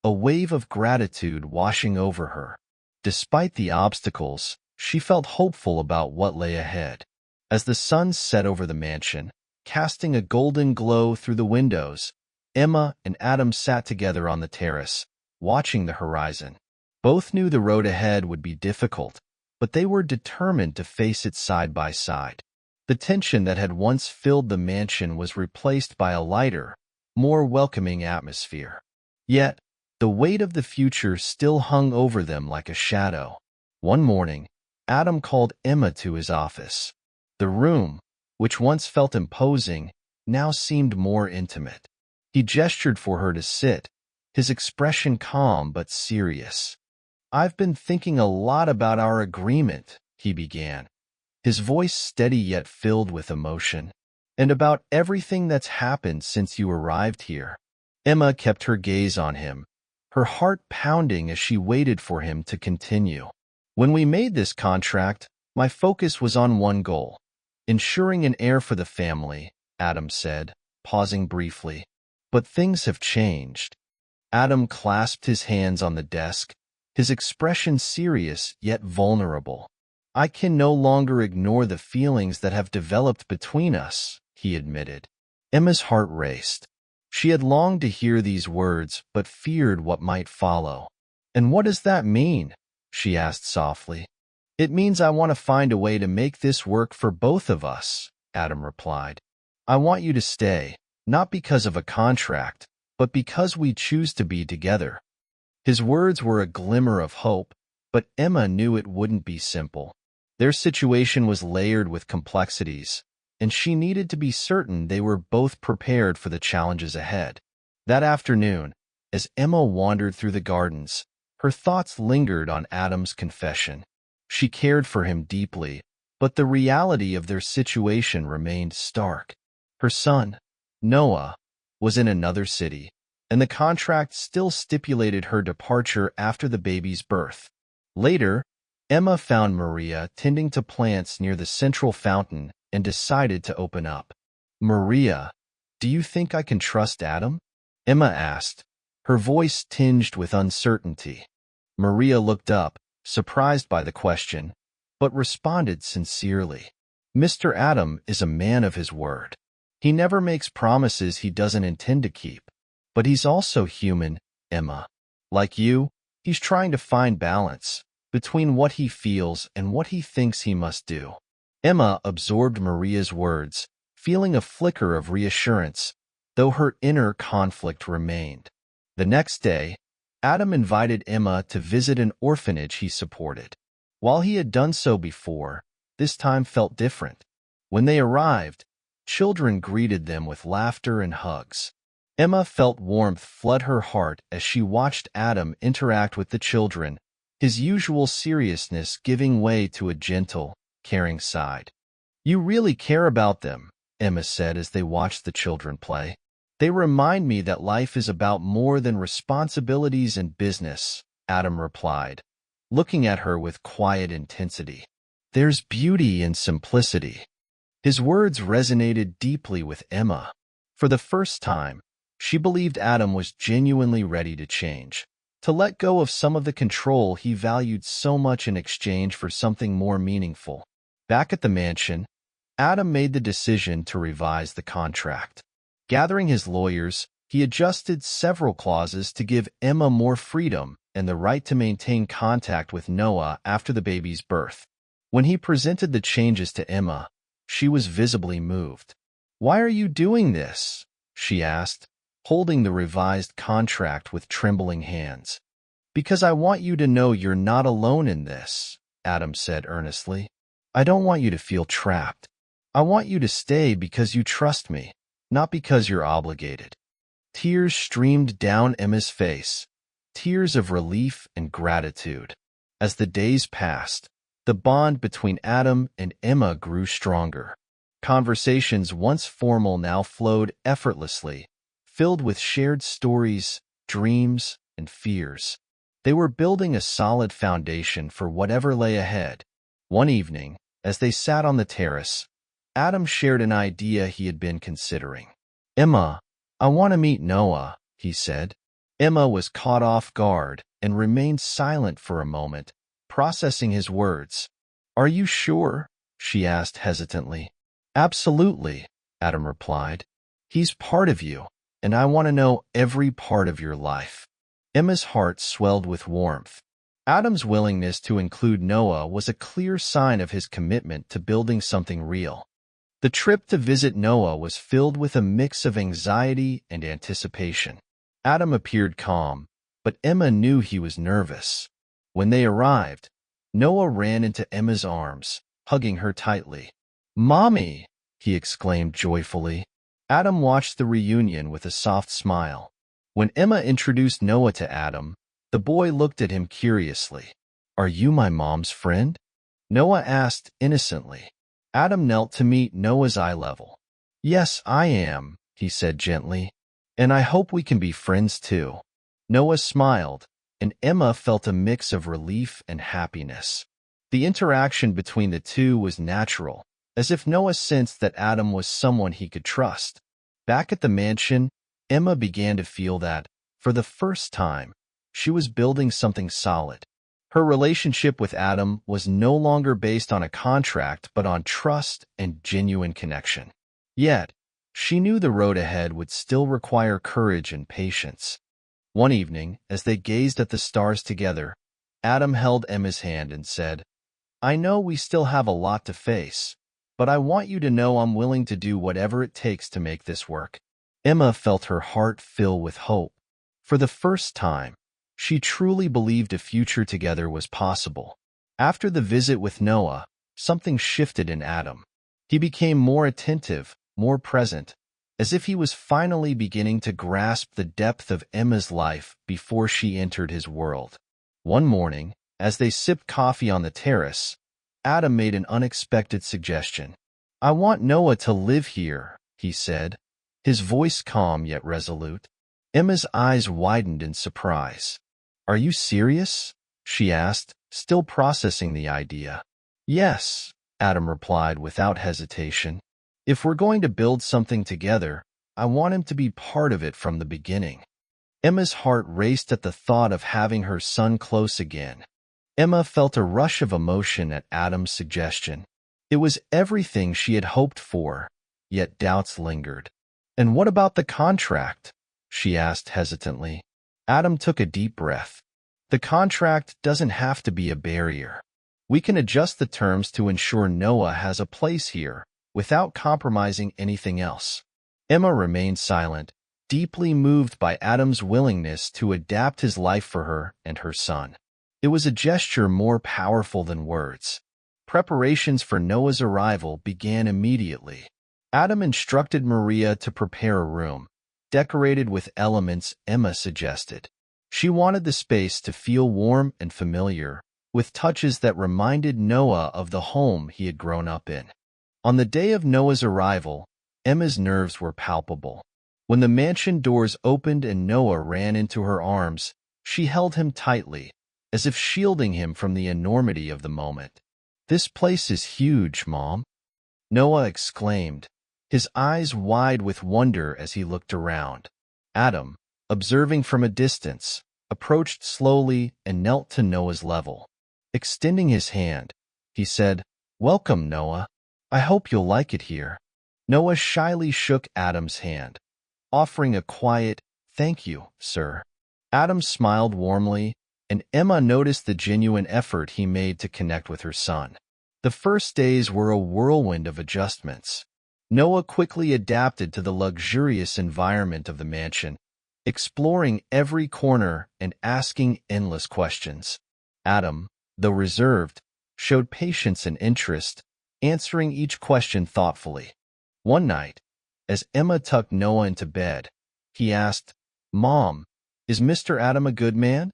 a wave of gratitude washing over her. Despite the obstacles, she felt hopeful about what lay ahead. As the sun set over the mansion, casting a golden glow through the windows, Emma and Adam sat together on the terrace, watching the horizon. Both knew the road ahead would be difficult, but they were determined to face it side by side. The tension that had once filled the mansion was replaced by a lighter, more welcoming atmosphere. Yet, the weight of the future still hung over them like a shadow. One morning, Adam called Emma to his office. The room, which once felt imposing, now seemed more intimate. He gestured for her to sit, his expression calm but serious. I've been thinking a lot about our agreement, he began, his voice steady yet filled with emotion, and about everything that's happened since you arrived here. Emma kept her gaze on him, her heart pounding as she waited for him to continue. When we made this contract, my focus was on one goal, ensuring an heir for the family, Adam said, pausing briefly. But things have changed. Adam clasped his hands on the desk, his expression serious yet vulnerable. "I can no longer ignore the feelings that have developed between us," he admitted. Emma's heart raced. She had longed to hear these words, but feared what might follow. "And what does that mean?" she asked softly. "It means I want to find a way to make this work for both of us," Adam replied. "I want you to stay, not because of a contract, but because we choose to be together." His words were a glimmer of hope, but Emma knew it wouldn't be simple. Their situation was layered with complexities, and she needed to be certain they were both prepared for the challenges ahead. That afternoon, as Emma wandered through the gardens, her thoughts lingered on Adam's confession. She cared for him deeply, but the reality of their situation remained stark. Her son, Noah, was in another city, and the contract still stipulated her departure after the baby's birth. Later, Emma found Maria tending to plants near the central fountain and decided to open up. "Maria, do you think I can trust Adam?" Emma asked, her voice tinged with uncertainty. Maria looked up, surprised by the question, but responded sincerely. "Mr. Adam is a man of his word. He never makes promises he doesn't intend to keep. But he's also human, Emma. Like you, he's trying to find balance between what he feels and what he thinks he must do." Emma absorbed Maria's words, feeling a flicker of reassurance, though her inner conflict remained. The next day, Adam invited Emma to visit an orphanage he supported. While he had done so before, this time felt different. When they arrived, children greeted them with laughter and hugs. Emma felt warmth flood her heart as she watched Adam interact with the children, his usual seriousness giving way to a gentle, caring side. "You really care about them," Emma said as they watched the children play. "They remind me that life is about more than responsibilities and business," Adam replied, looking at her with quiet intensity. "There's beauty in simplicity." His words resonated deeply with Emma. For the first time, she believed Adam was genuinely ready to change, to let go of some of the control he valued so much in exchange for something more meaningful. Back at the mansion, Adam made the decision to revise the contract. Gathering his lawyers, he adjusted several clauses to give Emma more freedom and the right to maintain contact with Noah after the baby's birth. When he presented the changes to Emma, she was visibly moved. "Why are you doing this?" she asked, holding the revised contract with trembling hands. "Because I want you to know you're not alone in this," Adam said earnestly. "I don't want you to feel trapped. I want you to stay because you trust me, not because you're obligated." Tears streamed down Emma's face, tears of relief and gratitude. As the days passed, the bond between Adam and Emma grew stronger. Conversations once formal now flowed effortlessly, filled with shared stories, dreams, and fears. They were building a solid foundation for whatever lay ahead. One evening, as they sat on the terrace, Adam shared an idea he had been considering. "Emma, I want to meet Noah," he said. Emma was caught off guard and remained silent for a moment, processing his words. "Are you sure?" she asked hesitantly. "Absolutely," Adam replied. "He's part of you, and I want to know every part of your life." Emma's heart swelled with warmth. Adam's willingness to include Noah was a clear sign of his commitment to building something real. The trip to visit Noah was filled with a mix of anxiety and anticipation. Adam appeared calm, but Emma knew he was nervous. When they arrived, Noah ran into Emma's arms, hugging her tightly. "Mommy!" he exclaimed joyfully. Adam watched the reunion with a soft smile. When Emma introduced Noah to Adam, the boy looked at him curiously. "Are you my mom's friend?" Noah asked innocently. Adam knelt to meet Noah's eye level. "Yes, I am," he said gently, "and I hope we can be friends too." Noah smiled, and Emma felt a mix of relief and happiness. The interaction between the two was natural, as if Noah sensed that Adam was someone he could trust. Back at the mansion, Emma began to feel that, for the first time, She was building something solid. Her relationship with Adam was no longer based on a contract but on trust and genuine connection. Yet, she knew the road ahead would still require courage and patience. One evening, as they gazed at the stars together, Adam held Emma's hand and said, "I know we still have a lot to face, but I want you to know I'm willing to do whatever it takes to make this work." Emma felt her heart fill with hope. For the first time, she truly believed a future together was possible. After the visit with Noah, something shifted in Adam. He became more attentive, more present, as if he was finally beginning to grasp the depth of Emma's life before she entered his world. One morning, as they sipped coffee on the terrace, Adam made an unexpected suggestion. "I want Noah to live here," he said, his voice calm yet resolute. Emma's eyes widened in surprise. "Are you serious?" she asked, still processing the idea. "Yes," Adam replied without hesitation. "If we're going to build something together, I want him to be part of it from the beginning." Emma's heart raced at the thought of having her son close again. Emma felt a rush of emotion at Adam's suggestion. It was everything she had hoped for, yet doubts lingered. "And what about the contract?" she asked hesitantly. Adam took a deep breath. "The contract doesn't have to be a barrier. We can adjust the terms to ensure Noah has a place here, without compromising anything else." Emma remained silent, deeply moved by Adam's willingness to adapt his life for her and her son. It was a gesture more powerful than words. Preparations for Noah's arrival began immediately. Adam instructed Maria to prepare a room, decorated with elements Emma suggested. She wanted the space to feel warm and familiar, with touches that reminded Noah of the home he had grown up in. On the day of Noah's arrival, Emma's nerves were palpable. When the mansion doors opened and Noah ran into her arms, she held him tightly, as if shielding him from the enormity of the moment. "This place is huge, Mom," Noah exclaimed, his eyes wide with wonder as he looked around. Adam, observing from a distance, approached slowly and knelt to Noah's level. Extending his hand, he said, "Welcome, Noah. I hope you'll like it here." Noah shyly shook Adam's hand, offering a quiet, "Thank you, sir." Adam smiled warmly, and Emma noticed the genuine effort he made to connect with her son. The first days were a whirlwind of adjustments. Noah quickly adapted to the luxurious environment of the mansion, exploring every corner and asking endless questions. Adam, though reserved, showed patience and interest, answering each question thoughtfully. One night, as Emma tucked Noah into bed, he asked, "Mom, is Mr. Adam a good man?"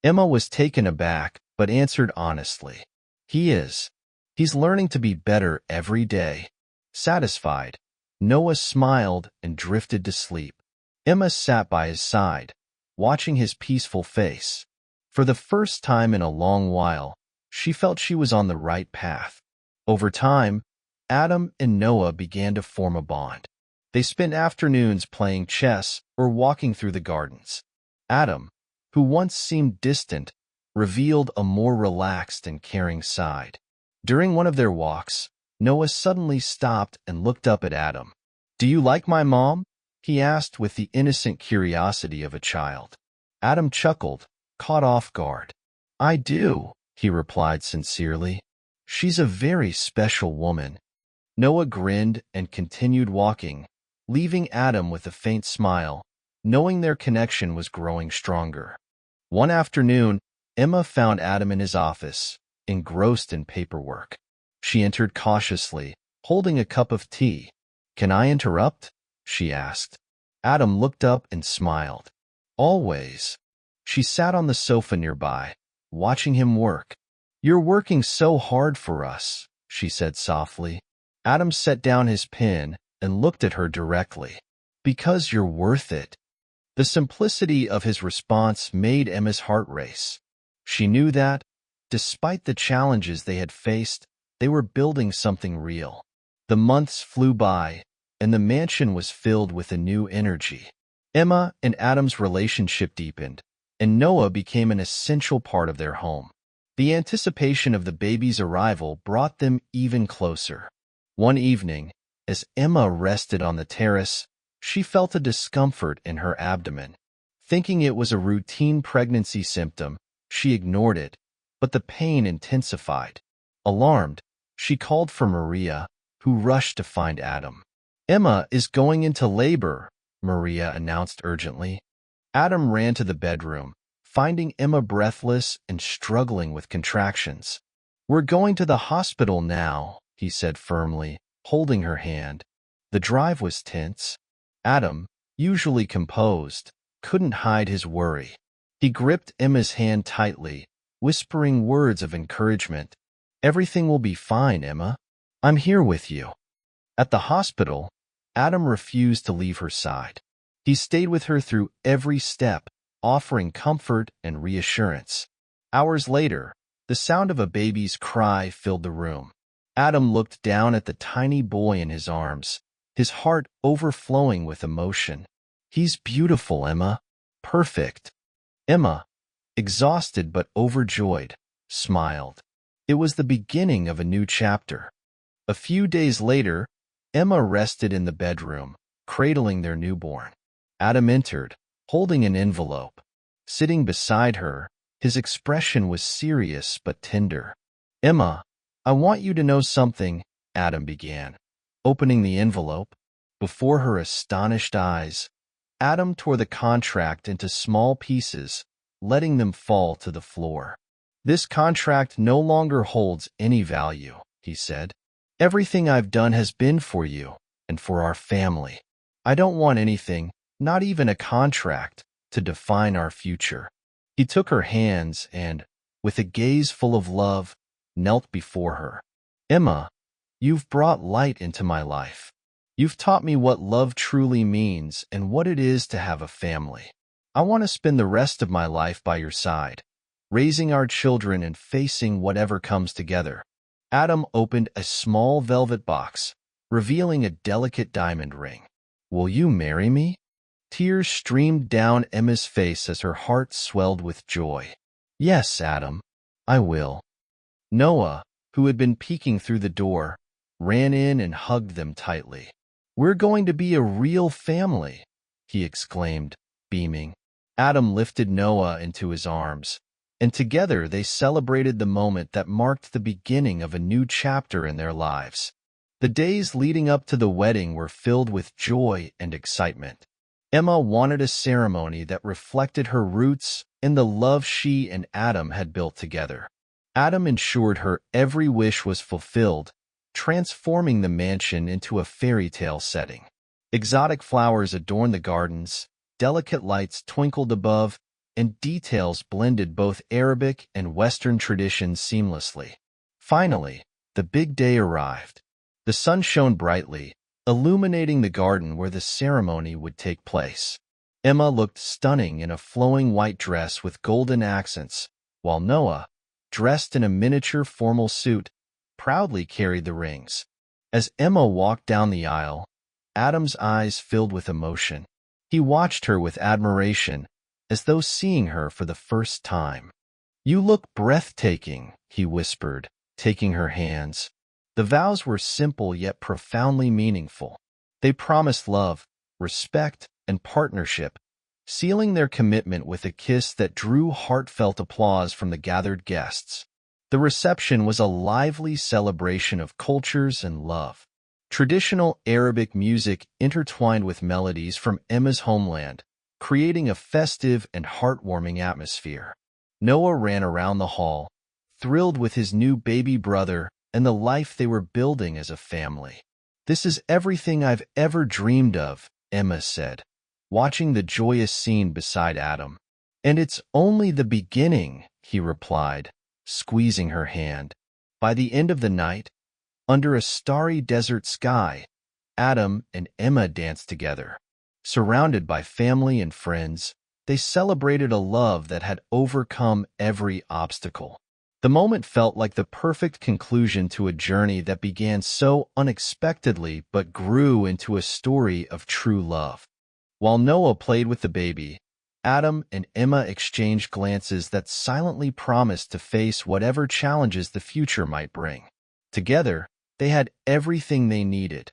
Emma was taken aback, but answered honestly, "He is. He's learning to be better every day." Satisfied, Noah smiled and drifted to sleep. Emma sat by his side, watching his peaceful face. For the first time in a long while, she felt she was on the right path. Over time, Adam and Noah began to form a bond. They spent afternoons playing chess or walking through the gardens. Adam, who once seemed distant, revealed a more relaxed and caring side. During one of their walks, Noah suddenly stopped and looked up at Adam. "Do you like my mom?" he asked with the innocent curiosity of a child. Adam chuckled, caught off guard. "I do," he replied sincerely. "She's a very special woman." Noah grinned and continued walking, leaving Adam with a faint smile, knowing their connection was growing stronger. One afternoon, Emma found Adam in his office, engrossed in paperwork. She entered cautiously, holding a cup of tea. "Can I interrupt?" she asked. Adam looked up and smiled. "Always." She sat on the sofa nearby, watching him work. "You're working so hard for us," she said softly. Adam set down his pen and looked at her directly. "Because you're worth it." The simplicity of his response made Emma's heart race. She knew that, despite the challenges they had faced, they were building something real. The months flew by, and the mansion was filled with a new energy. Emma and Adam's relationship deepened, and Noah became an essential part of their home. The anticipation of the baby's arrival brought them even closer. One evening, as Emma rested on the terrace, she felt a discomfort in her abdomen. Thinking it was a routine pregnancy symptom, she ignored it, but the pain intensified. Alarmed, she called for Maria, who rushed to find Adam. "Emma is going into labor," Maria announced urgently. Adam ran to the bedroom, finding Emma breathless and struggling with contractions. "We're going to the hospital now," he said firmly, holding her hand. The drive was tense. Adam, usually composed, couldn't hide his worry. He gripped Emma's hand tightly, whispering words of encouragement. "Everything will be fine, Emma. I'm here with you." At the hospital, Adam refused to leave her side. He stayed with her through every step, offering comfort and reassurance. Hours later, the sound of a baby's cry filled the room. Adam looked down at the tiny boy in his arms, his heart overflowing with emotion. "He's beautiful, Emma. Perfect." Emma, exhausted but overjoyed, smiled. It was the beginning of a new chapter. A few days later, Emma rested in the bedroom, cradling their newborn. Adam entered, holding an envelope. Sitting beside her, his expression was serious but tender. "Emma, I want you to know something," Adam began, opening the envelope. Before her astonished eyes, Adam tore the contract into small pieces, letting them fall to the floor. "This contract no longer holds any value," he said. "Everything I've done has been for you and for our family. I don't want anything, not even a contract, to define our future." He took her hands and, with a gaze full of love, knelt before her. "Emma, you've brought light into my life. You've taught me what love truly means and what it is to have a family. I want to spend the rest of my life by your side, raising our children and facing whatever comes together." Adam opened a small velvet box, revealing a delicate diamond ring. "Will you marry me?" Tears streamed down Emma's face as her heart swelled with joy. "Yes, Adam, I will." Noah, who had been peeking through the door, ran in and hugged them tightly. "We're going to be a real family," he exclaimed, beaming. Adam lifted Noah into his arms, and together they celebrated the moment that marked the beginning of a new chapter in their lives. The days leading up to the wedding were filled with joy and excitement. Emma wanted a ceremony that reflected her roots and the love she and Adam had built together. Adam ensured her every wish was fulfilled, transforming the mansion into a fairy tale setting. Exotic flowers adorned the gardens, delicate lights twinkled above, and details blended both Arabic and Western traditions seamlessly. Finally, the big day arrived. The sun shone brightly, illuminating the garden where the ceremony would take place. Emma looked stunning in a flowing white dress with golden accents, while Noah, dressed in a miniature formal suit, proudly carried the rings. As Emma walked down the aisle, Adam's eyes filled with emotion. He watched her with admiration, as though seeing her for the first time. "You look breathtaking," he whispered, taking her hands. The vows were simple yet profoundly meaningful. They promised love, respect, and partnership, sealing their commitment with a kiss that drew heartfelt applause from the gathered guests. The reception was a lively celebration of cultures and love. Traditional Arabic music intertwined with melodies from Emma's homeland, creating a festive and heartwarming atmosphere. Noah ran around the hall, thrilled with his new baby brother and the life they were building as a family. "This is everything I've ever dreamed of," Emma said, watching the joyous scene beside Adam. "And it's only the beginning," he replied, squeezing her hand. By the end of the night, under a starry desert sky, Adam and Emma danced together. Surrounded by family and friends, they celebrated a love that had overcome every obstacle. The moment felt like the perfect conclusion to a journey that began so unexpectedly but grew into a story of true love. While Noah played with the baby, Adam and Emma exchanged glances that silently promised to face whatever challenges the future might bring. Together, they had everything they needed: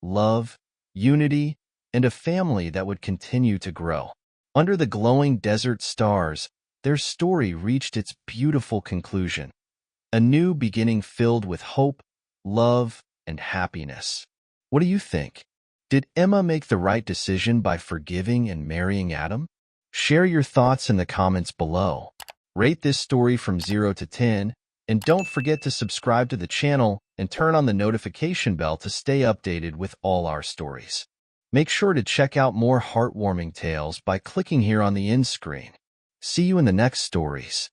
love, unity, and a family that would continue to grow. Under the glowing desert stars, their story reached its beautiful conclusion, a new beginning filled with hope, love, and happiness. What do you think? Did Emma make the right decision by forgiving and marrying Adam? Share your thoughts in the comments below. Rate this story from 0 to 10, and don't forget to subscribe to the channel and turn on the notification bell to stay updated with all our stories. Make sure to check out more heartwarming tales by clicking here on the end screen. See you in the next stories.